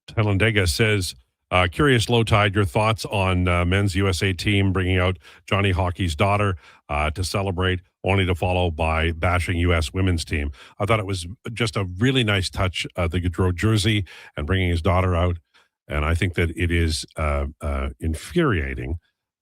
Talladega says, curious, Lowetide, your thoughts on men's USA team bringing out Johnny Hockey's daughter to celebrate, only to follow by bashing U.S. women's team. I thought it was just a really nice touch, the Gaudreau jersey and bringing his daughter out. And I think that it is infuriating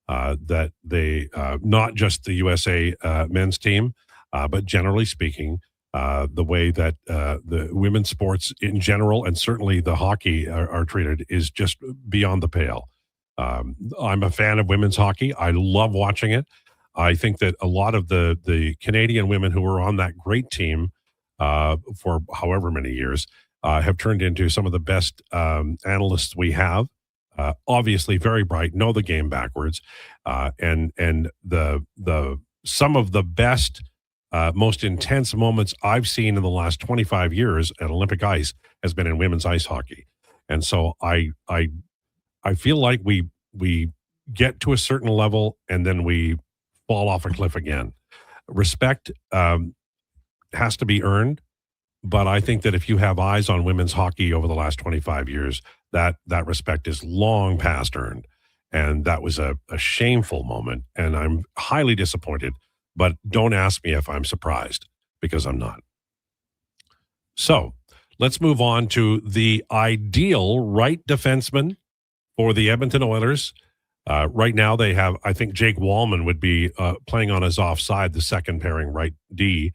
that they, not just the USA men's team, but generally speaking, the way that the women's sports in general and certainly the hockey are treated is just beyond the pale. I'm a fan of women's hockey. I love watching it. I think that a lot of the Canadian women who were on that great team for however many years have turned into some of the best analysts we have. Obviously very bright, know the game backwards, and the some of the best most intense moments I've seen in the last 25 years at Olympic ice has been in women's ice hockey. And so I feel like we get to a certain level and then we fall off a cliff again. Respect has to be earned, but I think that if you have eyes on women's hockey over the last 25 years, that respect is long past earned. And that was a shameful moment, and I'm highly disappointed. But don't ask me if I'm surprised, because I'm not. So let's move on to the ideal right defenseman for the Edmonton Oilers. Right now they have, I think Jake Wallman would be playing on his offside, the second pairing right D.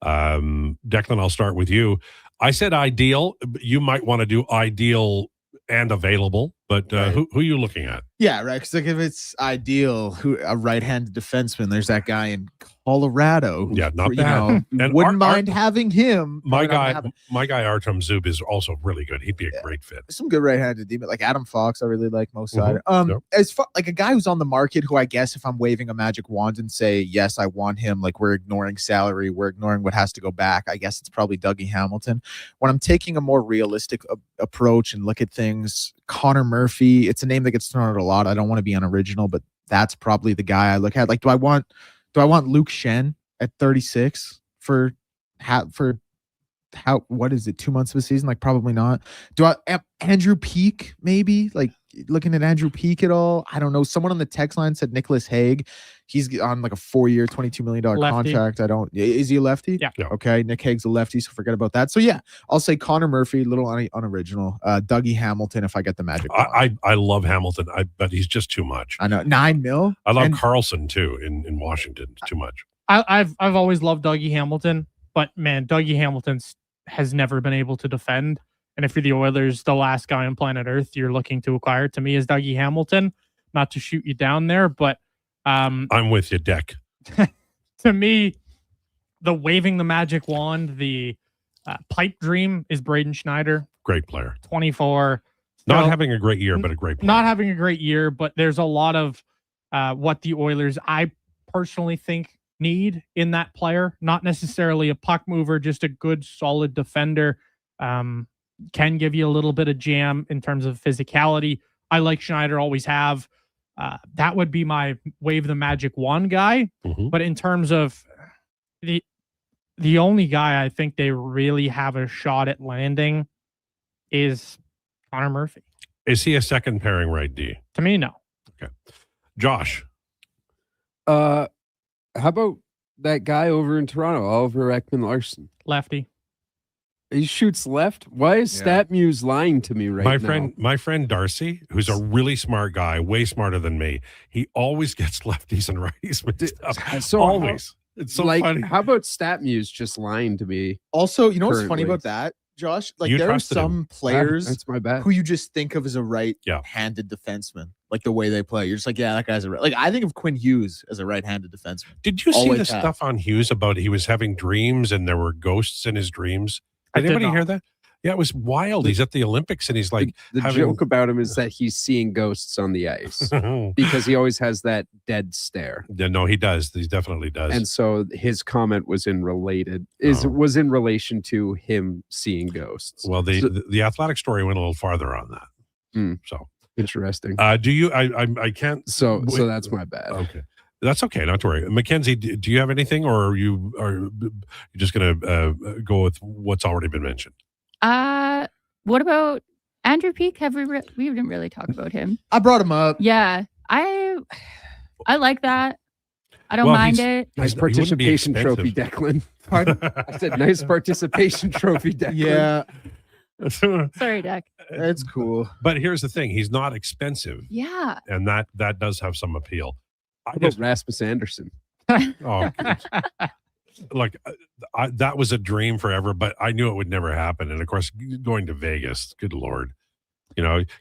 Declan, I'll start with you. I said ideal. You might want to do ideal and available, but Right. who are you looking at? Yeah, right. Because like if it's ideal, a right-handed defenseman, there's that guy in Colorado. Who, Yeah, not you bad. know, And wouldn't mind having him. My Probably not guy Artem Zub is also really good. He'd be a great fit. some good right-handed demon, like Adam Fox. I really like most Mhm. side. Yep. As far like a guy who's on the market, who I guess if I'm waving a magic wand and say yes, I want him. Like we're ignoring salary, we're ignoring what has to go back. I guess it's probably Dougie Hamilton. When I'm taking a more realistic approach and look at things, Connor Murphy. It's a name that gets thrown out a lot. I don't want to be unoriginal, but that's probably the guy I look at. Like, do I want Luke Shen at 36 for what is it, 2 months of a season? Like probably not. Do I Andrew Peak maybe? Like looking at Andrew Peak at all? I don't know. Someone on the text line said Nicholas Haig. He's on like a 4-year, $22 million Lefty. contract. Is he a lefty? Yeah. Okay. Nick Haig's a lefty, so forget about that. So yeah, I'll say Connor Murphy, little unoriginal. Dougie Hamilton if I get the magic. I love Hamilton, but he's just too much. I know, $9 million. I love And- Carlson too in Washington. It's too much. I've always loved Dougie Hamilton, but man, Dougie Hamilton has never been able to defend. And if you're the Oilers, the last guy on planet Earth you're looking to acquire, to me, is Dougie Hamilton. Not to shoot you down there, but I'm with you, Deck. to me, the waving the magic wand, the pipe dream is Braden Schneider, Great player. 24. Not Still- having a great year, but a great player. not having a great year, but there's a lot of what the Oilers, I personally think, need in that player. Not necessarily a puck mover, just a good, solid defender. Can give you a little bit of jam in terms of physicality. I like Schneider, always have. That would be my wave the magic wand guy. Mhm. But in terms of the only guy I think they really have a shot at landing is Connor Murphy. Is he a second pairing right D? To me, no. Okay. Josh. How about that guy over in Toronto, Oliver Ekman-Larsson? Lefty. He shoots left. Why is StatMuse lying to me right now? My friend Darcy, who's a really smart guy, way smarter than me. He always gets lefties and righties mixed up. So Always. It's so like, funny. how about StatMuse just lying to me? Also, you know what's funny currently? about that, Josh? Like You there are trusted him. some players That's my bad. who you just think of as a right-handed defenseman, like the way they play. You're just like, yeah, that guy's a right. Like I think of Quinn Hughes as a right-handed defenseman. Did you see the Always have. stuff on Hughes about he was having dreams and there were ghosts in his dreams? I Did did anybody not. hear that? Yeah, it was wild. He's at the Olympics and he's like The having joke about him is that he's seeing ghosts on the ice because he always has that dead stare. Yeah, no, he does. He definitely does. And so his comment was in relation to him seeing ghosts. Well, the athletic story went a little farther on that. So interesting. do you? I can't. So that's my bad. Okay. That's okay. Not to worry. Mackenzie, do you have anything, or are you just going to go with what's already been mentioned? What about Andrew Peak? We didn't really talk about him. I brought him up. Yeah, I like that. I don't mind it. Nice participation trophy, Declan. Pardon? I said nice participation trophy, Declan. Yeah. Sorry, Deck. It's cool. But here's the thing: he's not expensive. Yeah. And that does have some appeal. How about Rasmus Anderson? Oh, like that was a dream forever, but I knew it would never happen. And of course, going to Vegas, good Lord.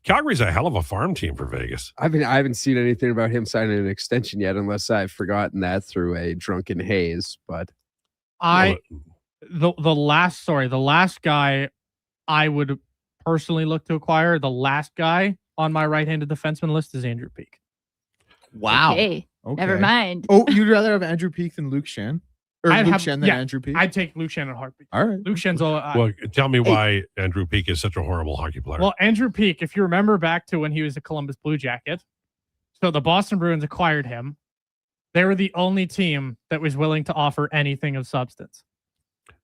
Calgary's a hell of a farm team for Vegas. I haven't seen anything about him signing an extension yet, unless I've forgotten that through a drunken haze. But the last guy I would personally look to acquire, the last guy on my right-handed defenseman list is Andrew Peak. Wow. Okay. Never mind. Oh, you'd rather have Andrew Peak than Luke Shen? Or Luke Shen than Andrew Peak? I'd take Luke Shen in a heartbeat. All right. Luke Shen's well, tell me why Andrew Peak is such a horrible hockey player. Well, Andrew Peak, if you remember back to when he was a Columbus Blue Jacket, so the Boston Bruins acquired him. They were the only team that was willing to offer anything of substance.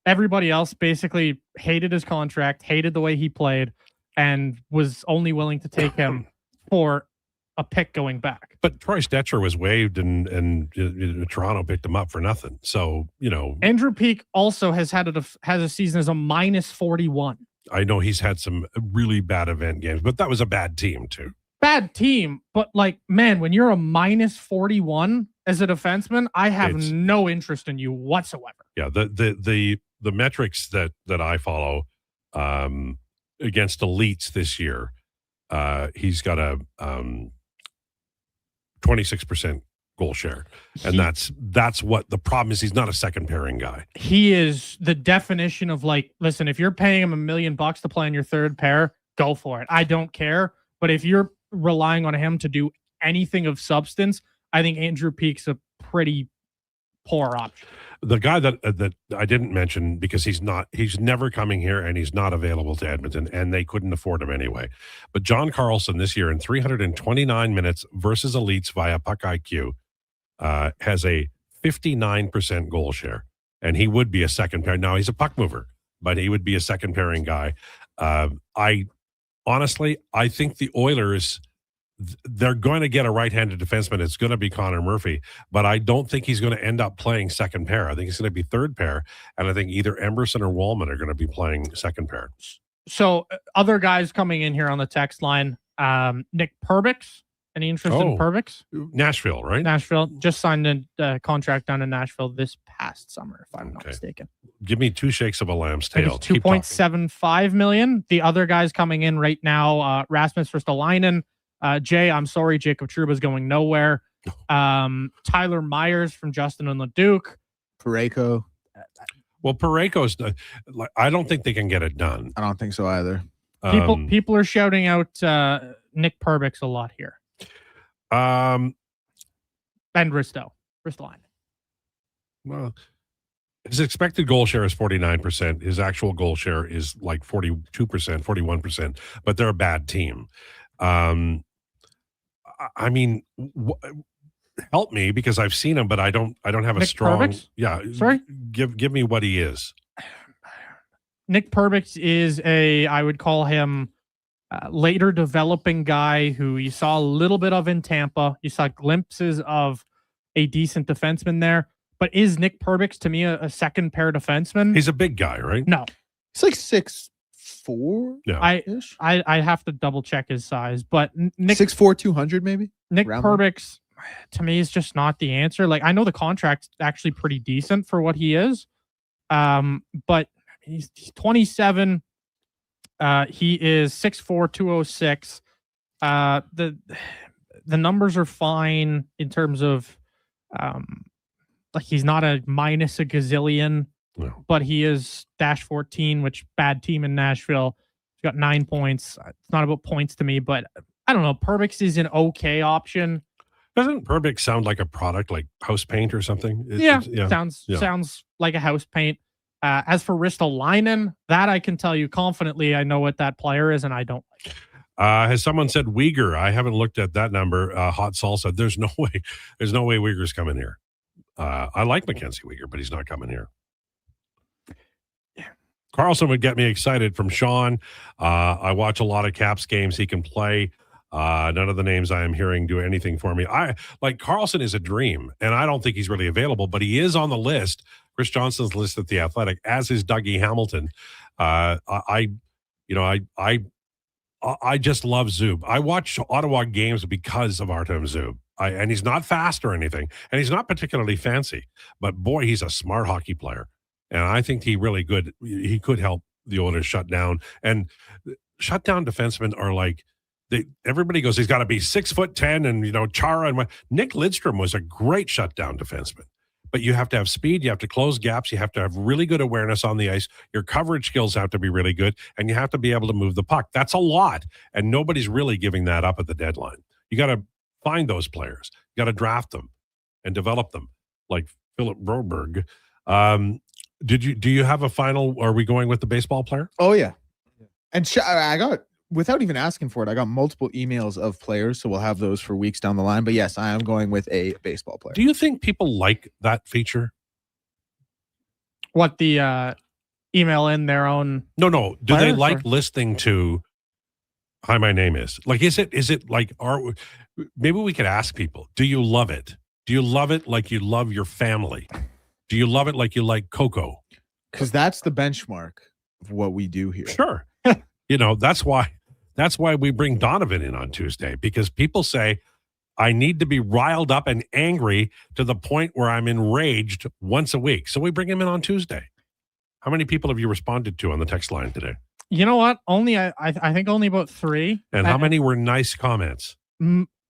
Everybody else basically hated his contract, hated the way he played, and was only willing to take him for a pick going back. But Troy Stetcher was waived, and Toronto picked him up for nothing. So Andrew Peak also has a season as a -41. I know he's had some really bad event games, but that was a bad team too. Bad team, but man, when you're a -41 as a defenseman, I have no interest in you whatsoever. Yeah, the metrics that I follow against elites this year, he's got a 26% goal share, and that's what the problem is. He's not a second pairing guy. He is the definition of listen, if you're paying him $1 million to play on your third pair, go for it. I don't care. But if you're relying on him to do anything of substance, I think Andrew Peak's a pretty poor option. The guy that I didn't mention because he's never coming here and he's not available to Edmonton, and they couldn't afford him anyway. But John Carlson this year in 329 minutes versus elites via Puck IQ has a 59% goal share, and he would be a second pair. Now he's a puck mover, but he would be a second pairing guy. I think the Oilers, they're going to get a right-handed defenseman. It's going to be Connor Murphy, but I don't think he's going to end up playing second pair. I think he's going to be third pair, and I think either Emberson or Wallman are going to be playing second pair. So other guys coming in here on the text line, Nick Perbix. Any interest in Perbix? Nashville, right? Nashville just signed a contract down in Nashville this past summer, if I'm not mistaken. Give me two shakes of a lamb's It tail. is $2.75 million. The other guys coming in right now, Rasmus Ristolainen, Jay, I'm sorry, Jacob Trouba's going nowhere. Tyler Myers from Justin and Leduc. Parayko. Well, Parayko's, I don't think they can get it done. I don't think so either. People are shouting out Nick Perbix a lot here. And Ristolainen. Well, his expected goal share is 49%. His actual goal share is like 42%, 41%, but they're a bad team. I mean, help me because I've seen him, but I don't have a Nick strong. Perbix? Yeah, sorry. Give me what he is. Nick Perbix is I would call him later developing guy who you saw a little bit of in Tampa. You saw glimpses of a decent defenseman there, but is Nick Perbix to me a second pair defenseman? He's a big guy, right? No, he's like 6'4". Yeah, I have to double check his size, but Nick 6'4", 200 maybe. Nick Perbix to me is just not the answer. I know the contract's actually pretty decent for what he is, but he's 27. He is 6'4", 206. The numbers are fine in terms of he's not a minus a gazillion, but he is dash 14, which bad team in Nashville. He's got 9 points. It's not about points to me, but I don't know. Perbix is an okay option. Doesn't Perbix sound like a product like house paint or something? Sounds like a house paint. As for Ristolainen, that I can tell you confidently, I know what that player is, and I don't like it. Has someone said Uyghur? I haven't looked at that number. Hot salsa. There's no way Uyghur's coming here. I like Mackenzie Uyghur, but he's not coming here. Carlson would get me excited from Sean. I watch a lot of Caps games. He can play. None of the names I am hearing do anything for me. Carlson is a dream, and I don't think he's really available, but he is on the list, Chris Johnson's list at the Athletic, as is Dougie Hamilton. I just love Zub. I watch Ottawa games because of Artem Zub. And he's not fast or anything, and he's not particularly fancy, but boy, he's a smart hockey player. And I think he could help the Oilers shut down. And shutdown defensemen are like, everybody goes, he's got to be 6'10", and Chara and Nick Lidstrom was a great shutdown defenseman. But you have to have speed, you have to close gaps, you have to have really good awareness on the ice. Your coverage skills have to be really good, and you have to be able to move the puck. That's a lot, and nobody's really giving that up at the deadline. You got to find those players. You got to draft them and develop them, like Philip Broberg. Do you have a final? Are we going with the baseball player? Oh yeah, and I got, without even asking for it, I got multiple emails of players, so we'll have those for weeks down the line. But yes, I am going with a baseball player. Do you think people like that feature? What, the email in their own? No. Do they like listening to "Hi, my name is"? Like, is it like, maybe we could ask people, do you love it? Do you love it like you love your family? Do you love it like you like Coco? Because that's the benchmark of what we do here. Sure. That's why we bring Donovan in on Tuesday, because people say, I need to be riled up and angry to the point where I'm enraged once a week. So we bring him in on Tuesday. How many people have you responded to on the text line today? You know what? I think only about 3. And how many were nice comments?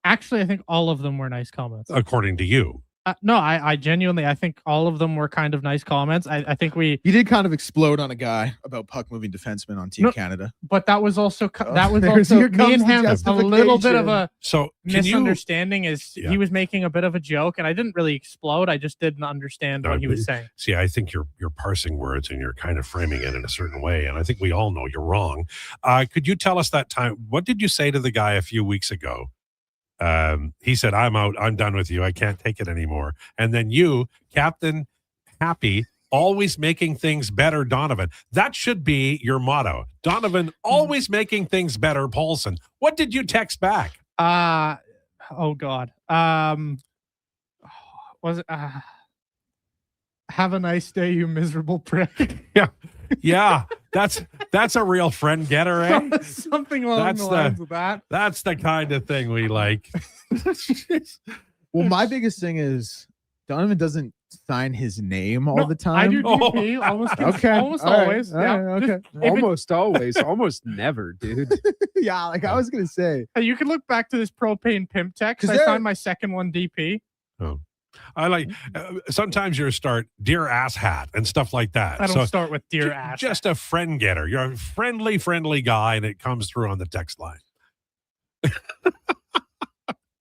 Actually, I think all of them were nice comments. According to you. No, I genuinely, I think all of them were kind of nice comments. I think you did kind of explode on a guy about puck moving defenseman on Team Canada, but that was also me and him a little bit of a misunderstanding. He was making a bit of a joke, and I didn't really explode. I just didn't understand what he was saying. See, I think you're parsing words and you're kind of framing it in a certain way, and I think we all know you're wrong. Could you tell us that time? What did you say to the guy a few weeks ago? He said, I'm out. I'm done with you. I can't take it anymore. And then you, Captain Happy, always making things better, Donovan. That should be your motto. Donovan, always making things better, Paulson. What did you text back? Oh God. Was it, have a nice day, you miserable prick. Yeah. That's a real friend getter, eh? Something along the lines of that. That's the kind of thing we like. Well, my biggest thing is Donovan doesn't sign his name all the time. I do DP almost always. Okay. Almost always. Almost never, dude. Yeah, I was gonna say. You can look back to this propane pimp text. I signed my second one DP. Oh. I like sometimes you start dear ass hat and stuff like that. I don't start with dear ass. Just a friend getter. You're a friendly guy, and it comes through on the text line.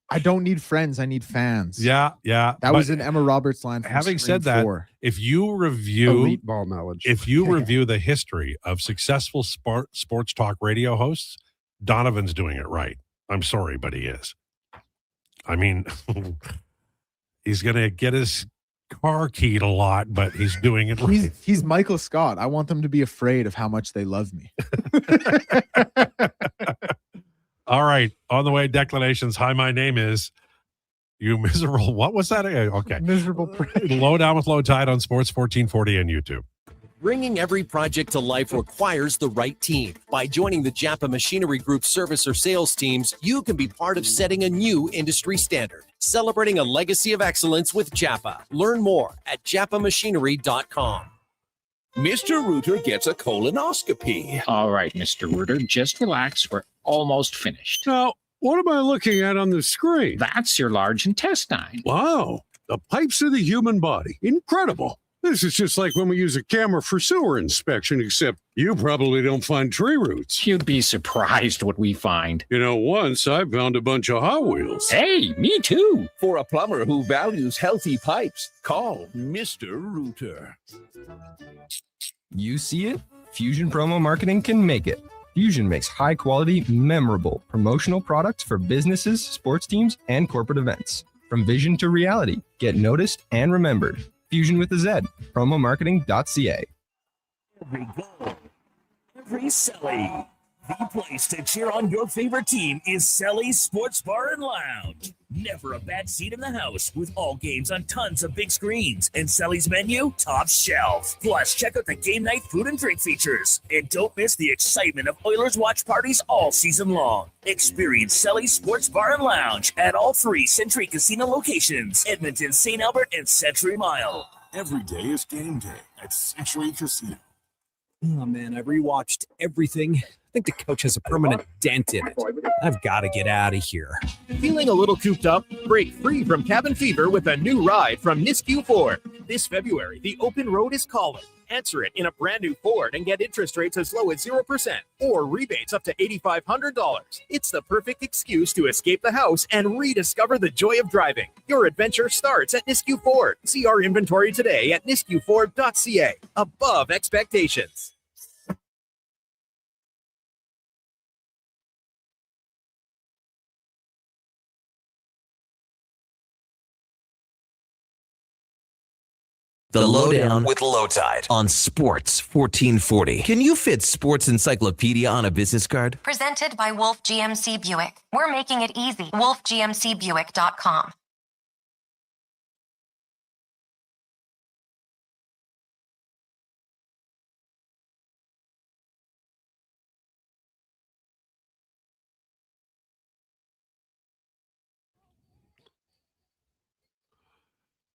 I don't need friends. I need fans. Yeah. That was an Emma Roberts line. From having Scream said that, 4. if you review elite ball knowledge, if you review the history of successful sports talk radio hosts, Donovan's doing it right. I'm sorry, but he is. I mean. He's going to get his car keyed a lot, but he's doing it right. He's Michael Scott. I want them to be afraid of how much they love me. All right. On the way, declarations. Hi, my name is you miserable. What was that? Okay. Miserable prick. Lowdown with Lowetide on Sports 1440 and YouTube. Bringing every project to life requires the right team. By joining the Japa Machinery Group service or sales teams, you can be part of setting a new industry standard. Celebrating a legacy of excellence with Japa. Learn more at japamachinery.com. Mr. Reuter gets a colonoscopy. All right, Mr. Reuter, just relax. We're almost finished. Now, what am I looking at on the screen? That's your large intestine. Wow, the pipes of the human body. Incredible. This is just like when we use a camera for sewer inspection, except you probably don't find tree roots. You'd be surprised what we find. You know, once I found a bunch of Hot Wheels. Hey, me too. For a plumber who values healthy pipes, call Mr. Reuter. You see it? Fusion Promo Marketing can make it. Fusion makes high-quality, memorable promotional products for businesses, sports teams, and corporate events. From vision to reality, get noticed and remembered. Fusion with a Z. Promomarketing.ca. Every goal, every Selly. The place to cheer on your favorite team is Selly's Sports Bar and Lounge. Never a bad seat in the house, with all games on tons of big screens. And Selly's menu, top shelf. Plus, check out the game night food and drink features. And don't miss the excitement of Oilers watch parties all season long. Experience Selly's Sports Bar and Lounge at all 3 Century Casino locations: Edmonton, St. Albert, and Century Mile. Every day is game day at Century Casino. Oh man, I've rewatched everything. I think the couch has a permanent dent in it. I've got to get out of here. Feeling a little cooped up? Break free from cabin fever with a new ride from Nisku Ford. This February, the open road is calling. Answer it in a brand new Ford and get interest rates as low as 0% or rebates up to $8,500. It's the perfect excuse to escape the house and rediscover the joy of driving. Your adventure starts at Nisku Ford. See our inventory today at niskuford.ca. Above expectations. The Lowdown with Lowetide on Sports 1440. Can you fit Sports Encyclopedia on a business card? Presented by Wolf GMC Buick. We're making it easy. WolfGMCBuick.com.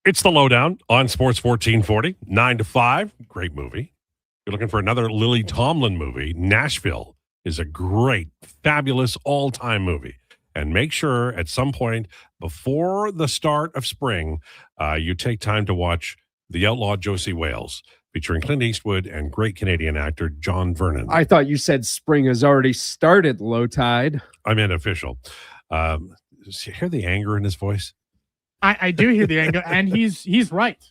It's the Lowdown on Sports 1440, 9 to 5. Great movie. You're looking for another Lily Tomlin movie. Nashville is a great, fabulous all-time movie. And make sure at some point before the start of spring, you take time to watch The Outlaw Josie Wales, featuring Clint Eastwood and great Canadian actor John Vernon. I thought you said spring has already started, Lowetide. I meant official. You hear the anger in his voice? I do hear the anger, and he's right.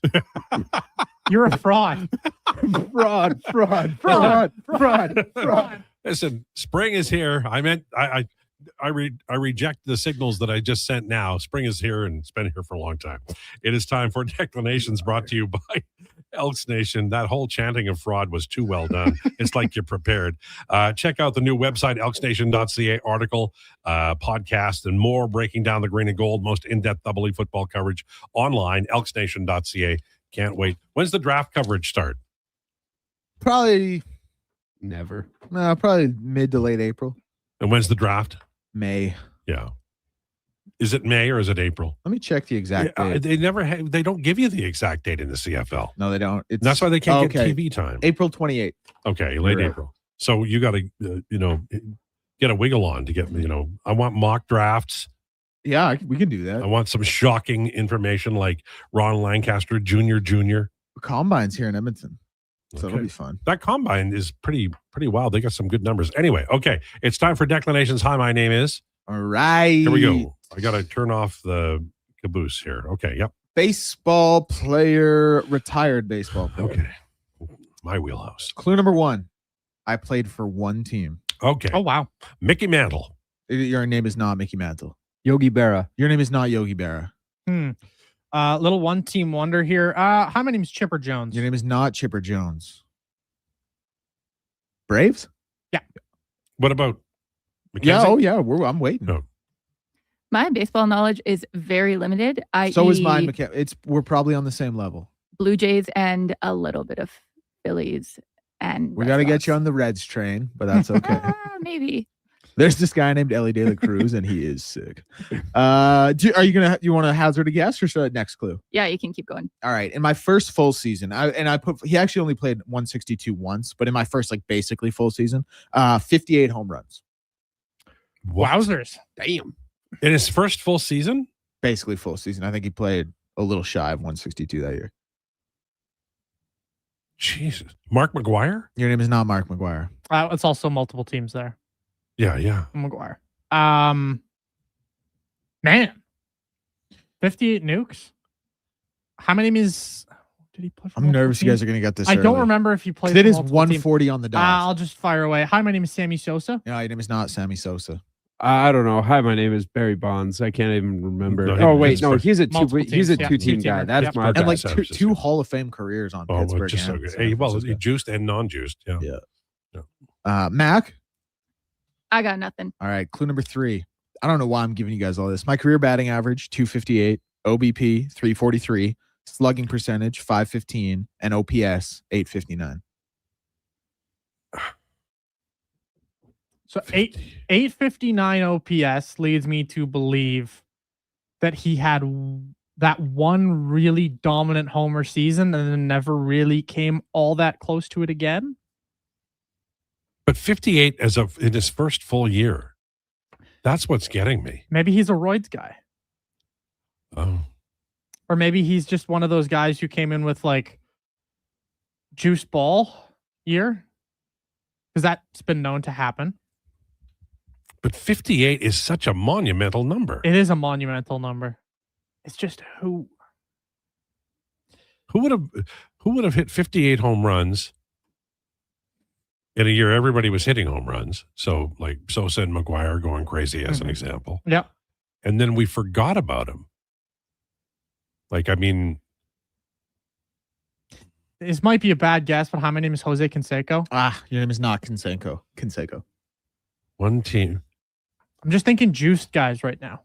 You're a fraud. Fraud. Listen, spring is here. I reject the signals that I just sent now. Spring is here, and it's been here for a long time. It is time for Declinations, brought to you by Elks Nation. That whole chanting of fraud was too well done. It's like you're prepared. Check out the new website, elksnation.ca, article, podcast, and more, breaking down the green and gold, most in-depth double E football coverage online, elksnation.ca. Can't wait. When's the draft coverage start? Probably never. No, probably mid to late April. And when's the draft? May. Yeah. Is it May or is it April? Let me check the exact date. They don't give you the exact date in the CFL. No, they don't. That's why they can't get TV time. April 28th. Okay, late April. So you got to, get a wiggle on to get, I want mock drafts. Yeah, we can do that. I want some shocking information like Ron Lancaster Jr. Combine's here in Edmonton. So it'll be fun. That combine is pretty wild. They got some good numbers. Anyway, okay. It's time for Declinations. Hi, my name is. All right. Here we go. I got to turn off the caboose here. Okay, yep. Baseball player, retired baseball player. Okay. My wheelhouse. Clue number 1. I played for one team. Okay. Oh, wow. Mickey Mantle. Your name is not Mickey Mantle. Yogi Berra. Your name is not Yogi Berra. Little one-team wonder here. Hi, my name is Chipper Jones. Your name is not Chipper Jones. Braves? Yeah. What about McKenzie? Yeah, oh yeah, I'm waiting. No. My baseball knowledge is very limited. So is mine. We're probably on the same level. Blue Jays and a little bit of Phillies. And we got to get you on the Reds train, but that's okay. Maybe. There's this guy named Ellie De La Cruz, and he is sick. You want to hazard a guess, or should I next clue? Yeah, you can keep going. All right. In my first full season, he actually only played 162 once, but in my first basically full season, 58 home runs. Wowzers! Damn. In his first full season? Basically full season. I think he played a little shy of 162 that year. Jesus. Mark McGuire? Your name is not Mark McGuire. It's also multiple teams there. Yeah. McGuire. Man. 58 nukes. How many is Did he play for I'm nervous you guys are going to get this. I don't early. remember if he played. It for is multiple 140 on the dot. I'll just fire away. Hi, my name is Sammy Sosa. No, your name is not Sammy Sosa. I don't know. Hi, my name is Barry Bonds. I can't even remember. No, Oh wait, no, he's a multiple he's a teams, yeah. two-team guy. Two-teamer. That's Yep. my And bad. like San two Francisco. Hall of Fame careers on Oh, Pittsburgh. just so and good. San Hey, well, Francisco. juiced and non-juiced. Yeah. Mac. I got nothing. All right. Clue number 3. I don't know why I'm giving you guys all this. My career batting average 258, OBP 343, slugging percentage 515, and OPS 859. So 859 OPS leads me to believe that he had that one really dominant homer season and then never really came all that close to it again. But 58 in his first full year. That's what's getting me. Maybe he's a roids guy. Oh. Or maybe he's just one of those guys who came in with like juice ball year. Because that's been known to happen. But 58 is such a monumental number. It is a monumental number. It's just who would have hit 58 home runs in a year everybody was hitting home runs? So like Sosa and McGuire going crazy as an example. Yeah. And then we forgot about him. Like, I mean, this might be a bad guess, but hi, my name is Jose Canseco. Your name is not Canseco. One team. I'm just thinking juiced guys right now.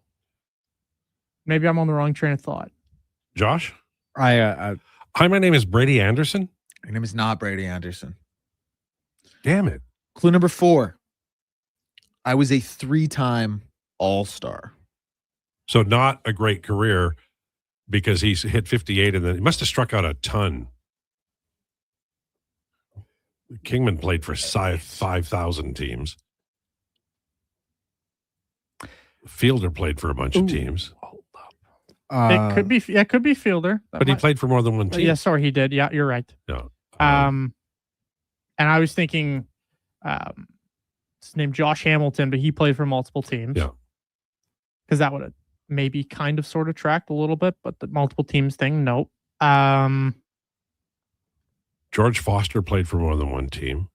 Maybe I'm on the wrong train of thought. Josh? Hi, my name is Brady Anderson. Your name is not Brady Anderson. Damn it. Clue number 4. I was a 3-time All-Star. So not a great career because he's hit 58 and then he must have struck out a ton. Kingman played for 5,000 teams. Fielder played for a bunch of teams. It could be Fielder. But he played for more than one team. Yeah, sorry, he did. Yeah, you're right. No. And I was thinking his name Josh Hamilton, but he played for multiple teams. Yeah. Because that would have maybe kind of sort of tracked a little bit, but the multiple teams thing, nope. George Foster played for more than one team.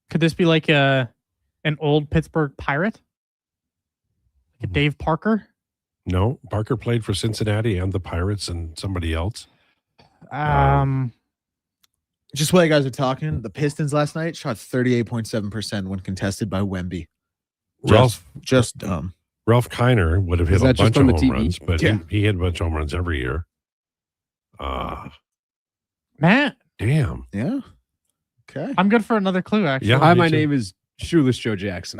Could this be like an old Pittsburgh Pirate? Like a Dave Parker? No, Parker played for Cincinnati and the Pirates and somebody else. Just while you guys are talking, the Pistons last night shot 38.7% when contested by Wemby. Just dumb. Ralph Kiner would have hit Is a that just bunch of on the home TV? runs, but Yeah. he hit a bunch of home runs every year. Matt, Damn. Yeah. Okay. I'm good for another clue, actually. Yeah. Hi, me my too. name is Shoeless Joe Jackson.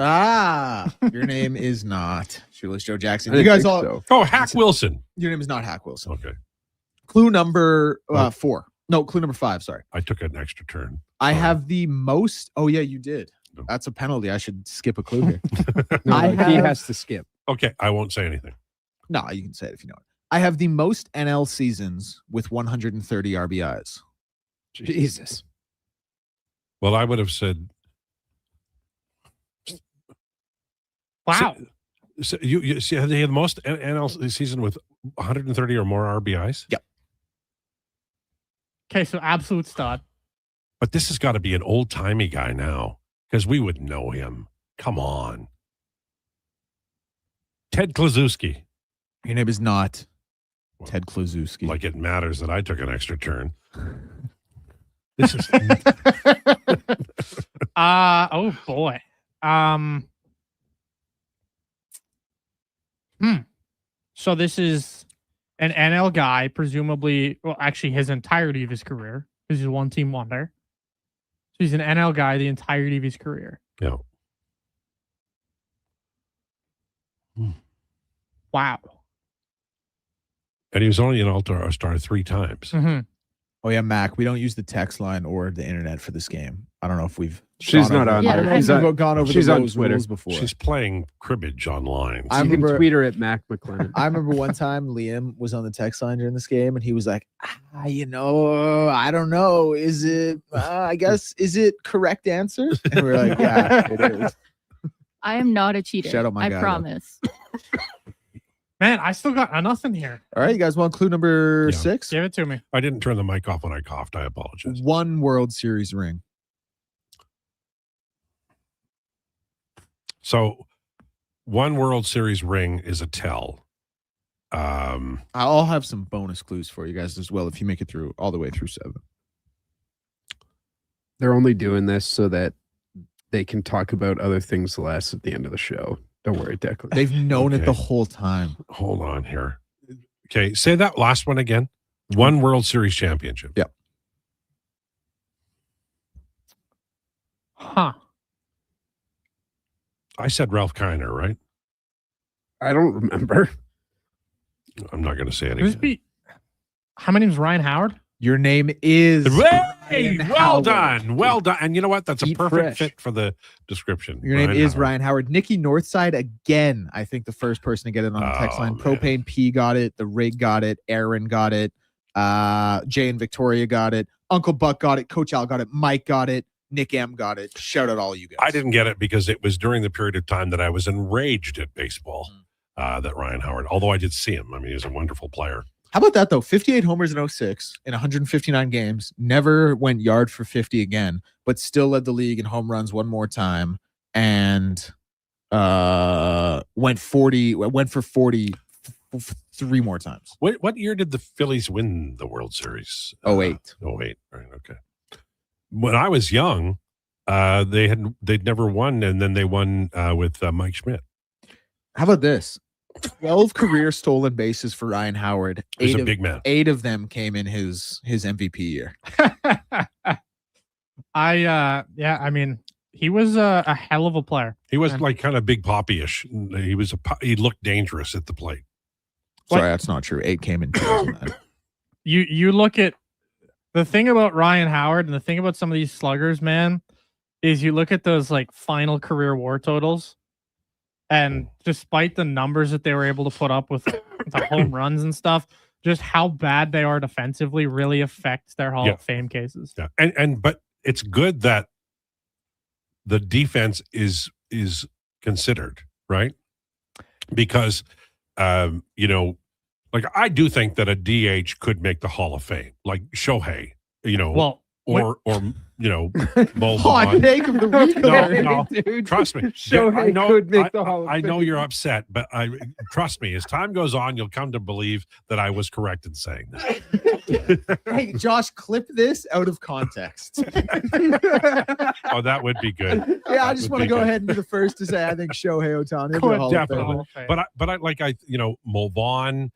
Your name is not Shoeless Joe Jackson. I You didn't guys think all. so. Oh, Hack Wilson. Your name is not Hack Wilson. Okay. Clue number 4. No, clue number 5. Sorry. I took an extra turn. I have the most. Oh yeah, you did. That's a penalty. I should skip a clue here. No, he have- has to skip. Okay, I won't say anything. No, you can say it if you know it. I have the most NL seasons with 130 RBIs. Jesus. Well, I would have said. Wow. So you see, they have the most NL season with 130 or more RBIs. Yep. Okay, so absolute stud. But this has got to be an old timey guy now because we would know him. Come on, Ted Kluszewski. Your name is not Ted Kluszewski. Like it matters that I took an extra turn. This is Oh boy. So this is an NL guy, presumably, well, actually his entirety of his career, because he's a one-team wonder. So he's an NL guy the entirety of his career. Yeah. Wow. And he was only an All-Star 3 times. Mm-hmm. Oh yeah, Mac. We don't use the text line or the internet for this game. I don't know if we've. She's gone not over- on Yeah, there. I She's We've on, gone over she's the on Rose Twitter. rules before. She's playing cribbage online. I You can remember- tweet her at Mac McLennan. I remember one time Liam was on the text line during this game, and he was like, I don't know. Is it? I guess is it correct answer? And we're like, yeah, it is. I am not a cheater. Shout out my I guy, though. promise. Man, I still got nothing here. All right, you guys want clue number 6? Give it to me. I didn't turn the mic off when I coughed. I apologize. 1 World Series ring. So 1 World Series ring is a tell. I'll have some bonus clues for you guys as well if you make it through all the way through 7. They're only doing this so that they can talk about other things less at the end of the show. Don't worry, Declan. They've known it the whole time. Hold on here. Okay, say that last one again. 1 World Series championship. Yep. Huh. I said Ralph Kiner, right? I don't remember. I'm not going to say it Who's again. beat? How many name's Ryan Howard? Your name is Hey, Ryan well Howard. done. Well done. And you know what? That's a Eat perfect fresh. fit for the description. Your name is Howard. Ryan Howard. Nikki Northside, again, I think the first person to get it on the text line. Propane P got it. The Rig got it. Aaron got it. Jay and Victoria got it. Uncle Buck got it. Coach Al got it. Mike got it. Nick M got it. Shout out all you guys. I didn't get it because it was during the period of time that I was enraged at baseball that Ryan Howard, although I did see him. I mean, he's a wonderful player. How about that, though? 58 homers in 06 in 159 games. Never went yard for 50 again, but still led the league in home runs one more time and went for 40 3 more times. What year did the Phillies win the World Series? 08. 08. Right. Okay. When I was young, they'd never won, and then they won with Mike Schmidt. How about this? 12 career stolen bases for Ryan Howard. He's a big man. 8 of them came in his MVP year. I mean, he was a hell of a player. He was like kind of Big Poppy-ish. He looked dangerous at the plate. Sorry, that's not true. 8 came in 2009. You look at the thing about Ryan Howard and the thing about some of these sluggers, man, is you look at those like final career WAR totals, and despite the numbers that they were able to put up with the home runs and stuff, just how bad they are defensively really affects their Hall of Fame cases. Yeah, but it's good that the defense is considered, right? Because like I do think that a DH could make the Hall of Fame, like Shohei, or Mo Hot Vaughn. take of the week. No, Dude, trust me. Shohei could make the Hall of I know Fame. you're upset, but trust me. As time goes on, you'll come to believe that I was correct in saying that. Hey, Josh, clip this out of context. Oh, that would be good. Yeah, I That just would want to be go good. ahed and be the first to say I think Shohei Ohtani will be a Could, Hall of definitely. Famer. But I Mo Vaughn,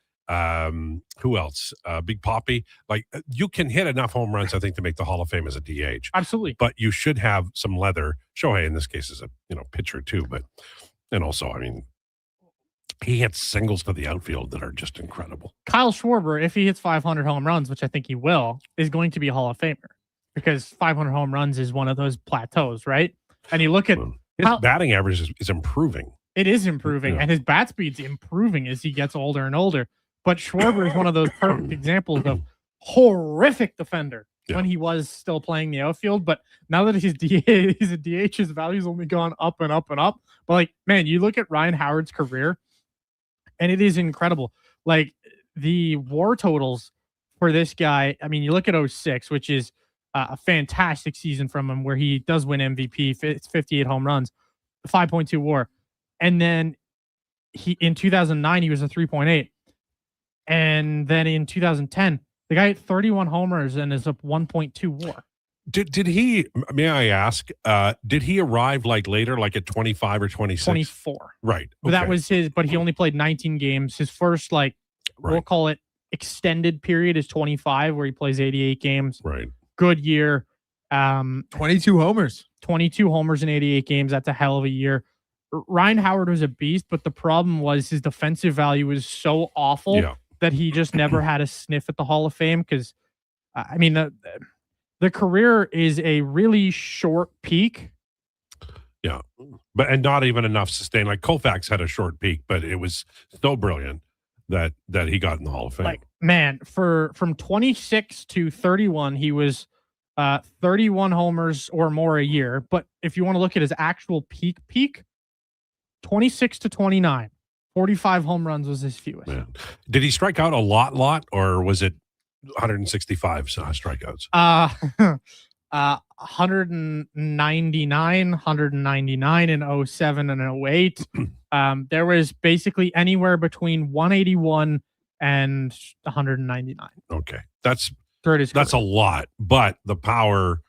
who else? Big Poppy. Like you can hit enough home runs, I think, to make the Hall of Fame as a DH. Absolutely. But you should have some leather. Shohei in this case is a pitcher too, and also, I mean, he hits singles to the outfield that are just incredible. Kyle Schwarber, if he hits 500 home runs, which I think he will, is going to be a Hall of Famer because 500 home runs is one of those plateaus, right? And you look at His batting average is improving. it is improving, and his bat speed's improving as he gets older and older. But Schwarber is one of those perfect examples of horrific defender when he was still playing the outfield. But now that he's a DH, his value's only gone up and up and up. But like, man, you look at Ryan Howard's career, and it is incredible. Like the WAR totals for this guy. I mean, you look at 06, which is a fantastic season from him, where he does win MVP. It's 58 home runs, 5.2 WAR, and then in 2009 he was a 3.8. And then in 2010, the guy hit 31 homers and is up 1.2 WAR. Did he? May I ask? Did he arrive like later, like at 25 or 26? 24. Right. But that okay. was his. But he only played 19 games. His first, we'll call it extended period, is 25, where he plays 88 games. Right. Good year. 22 homers. 22 homers in 88 games. That's a hell of a year. Ryan Howard was a beast, but the problem was his defensive value was so awful that he just never had a sniff at the Hall of Fame. Because, I mean, the career is a really short peak. Yeah, and not even enough sustain. Like Koufax had a short peak, but it was so brilliant that he got in the Hall of Fame. Like, man, from 26 to 31, he was 31 homers or more a year. But if you want to look at his actual peak, 26 to 29, 45 home runs was his fewest. Man. Did he strike out a lot, or was it 165 strikeouts? 199, 199 in 07 and 08. There was basically anywhere between 181 and 199. Okay. That's a lot, but the power,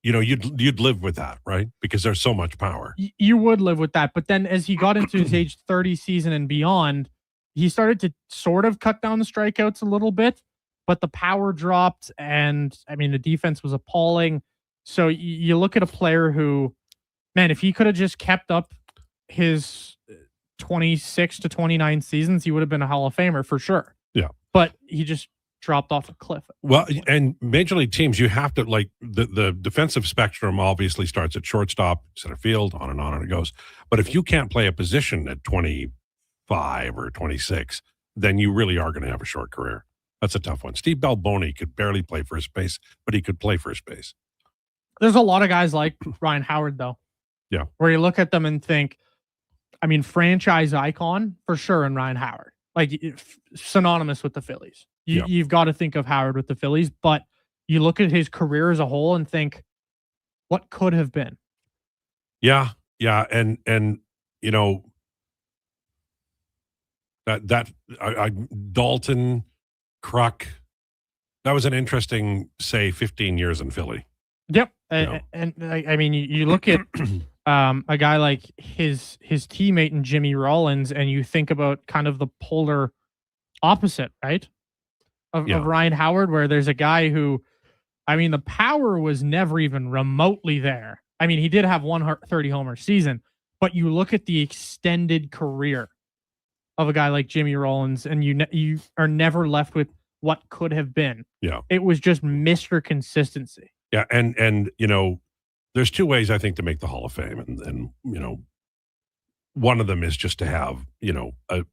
you'd live with that, right? Because there's so much power. You would live with that. But then as he got into his age 30 season and beyond, he started to sort of cut down the strikeouts a little bit, but the power dropped. And I mean, the defense was appalling. So you look at a player who, man, if he could have just kept up his 26 to 29 seasons, he would have been a Hall of Famer for sure. Yeah. But he just dropped off a cliff. Well, and major league teams, you have to, like, the defensive spectrum obviously starts at shortstop, center field, on and it goes. But if you can't play a position at 25 or 26, then you really are going to have a short career. That's a tough one. Steve Balboni could barely play first base, but he could play first base. There's a lot of guys like Ryan Howard, though. Yeah. Where you look at them and think, I mean, franchise icon for sure in Ryan Howard. Like, synonymous with the Phillies. You've got to think of Howard with the Phillies, but you look at his career as a whole and think, what could have been? Yeah. And that Dalton, Kruk, that was an interesting, say, 15 years in Philly. Yep. And I mean, you look at a guy like his teammate in Jimmy Rollins, and you think about kind of the polar opposite, right? Of Ryan Howard, where there's a guy who, I mean, the power was never even remotely there. I mean, he did have 130 homer season, but you look at the extended career of a guy like Jimmy Rollins, and you are never left with what could have been. Yeah. It was just Mr. Consistency. Yeah, and there's two ways I think to make the Hall of Fame, and one of them is just to have a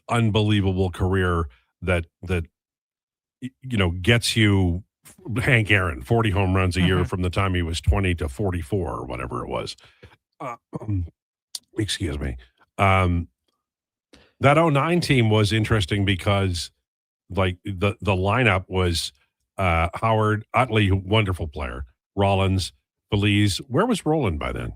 unbelievable career that gets you Hank Aaron, 40 home runs a year from the time he was 20 to 44 or whatever it was. Excuse me. That 09 team was interesting because, like, the lineup was Howard, Utley, wonderful player, Rollins, Feliz. Where was Roland by then?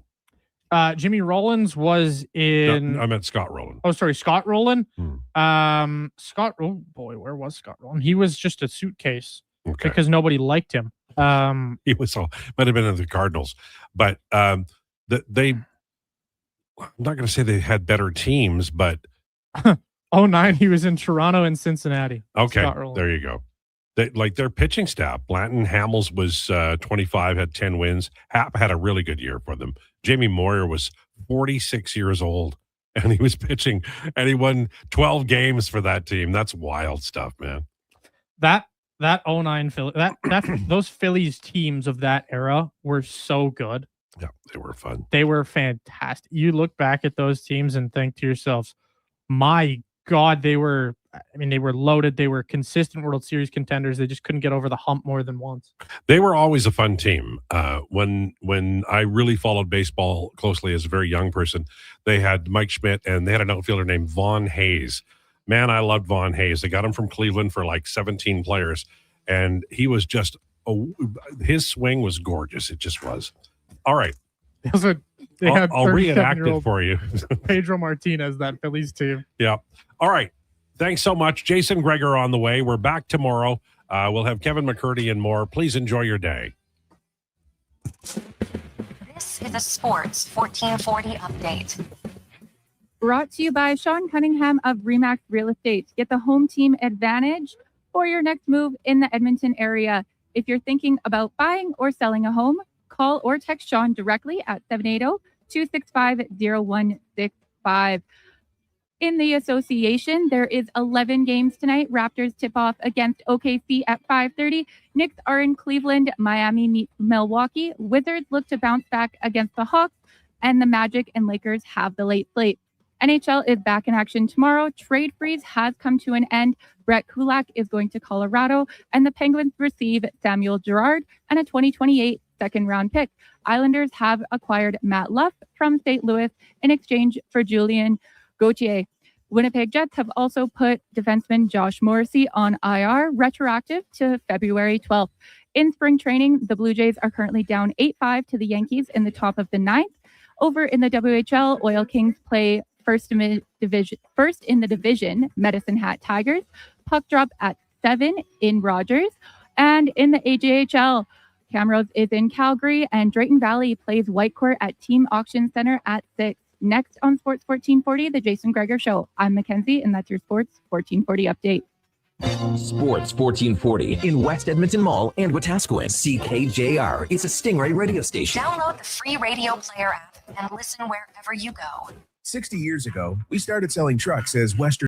Jimmy Rollins was in. No, I meant Scott Roland. Oh, sorry, Scott Roland. Scott. Oh boy, where was Scott Roland? He was just a suitcase because nobody liked him. He was might have been in the Cardinals, but they. I'm not going to say they had better teams, but 09, he was in Toronto and Cincinnati. Okay, there you go. Their pitching staff, Blanton Hamels was 25, had 10 wins. Happ had a really good year for them. Jamie Moyer was 46 years old, and he was pitching, and he won 12 games for that team. That's wild stuff, man. That 09 Philly, those Phillies teams of that era were so good. Yeah, they were fun. They were fantastic. You look back at those teams and think to yourselves, my God, they were loaded. They were consistent World Series contenders. They just couldn't get over the hump more than once. They were always a fun team. When I really followed baseball closely as a very young person, they had Mike Schmidt, and they had an outfielder named Vaughn Hayes. Man, I loved Vaughn Hayes. They got him from Cleveland for like 17 players, and he was just his swing was gorgeous. It just was. All right. I'll reenact it for you. Pedro Martinez, that Phillies team. Yeah. All right. Thanks so much. Jason Gregor on the way. We're back tomorrow. We'll have Kevin McCurdy and more. Please enjoy your day. This is a Sports 1440 update. Brought to you by Sean Cunningham of Remax Real Estate. Get the home team advantage for your next move in the Edmonton area. If you're thinking about buying or selling a home, call or text Sean directly at 780-265-0165. In the association, there is 11 games tonight. Raptors tip off against OKC at 5:30. Knicks are in Cleveland. Miami meets Milwaukee. Wizards look to bounce back against the Hawks. And the Magic and Lakers have the late slate. NHL is back in action tomorrow. Trade freeze has come to an end. Brett Kulak is going to Colorado. And the Penguins receive Samuel Girard and a 2028 second-round pick. Islanders have acquired Matt Luff from St. Louis in exchange for Julian Gauthier. Winnipeg Jets have also put defenseman Josh Morrissey on IR, retroactive to February 12th. In spring training, the Blue Jays are currently down 8-5 to the Yankees in the top of the ninth. Over in the WHL, Oil Kings play first in the division, Medicine Hat Tigers. Puck drop at 7 in Rogers. And in the AJHL, Camrose is in Calgary, and Drayton Valley plays Whitecourt at Team Auction Center at 6. Next on Sports 1440, The Jason Gregor Show. I'm Mackenzie, and that's your Sports 1440 update. Sports 1440 in West Edmonton Mall and Wetaskiwin. CKJR is a Stingray radio station. Download the free Radio Player app and listen wherever you go. 60 years ago, we started selling trucks as Western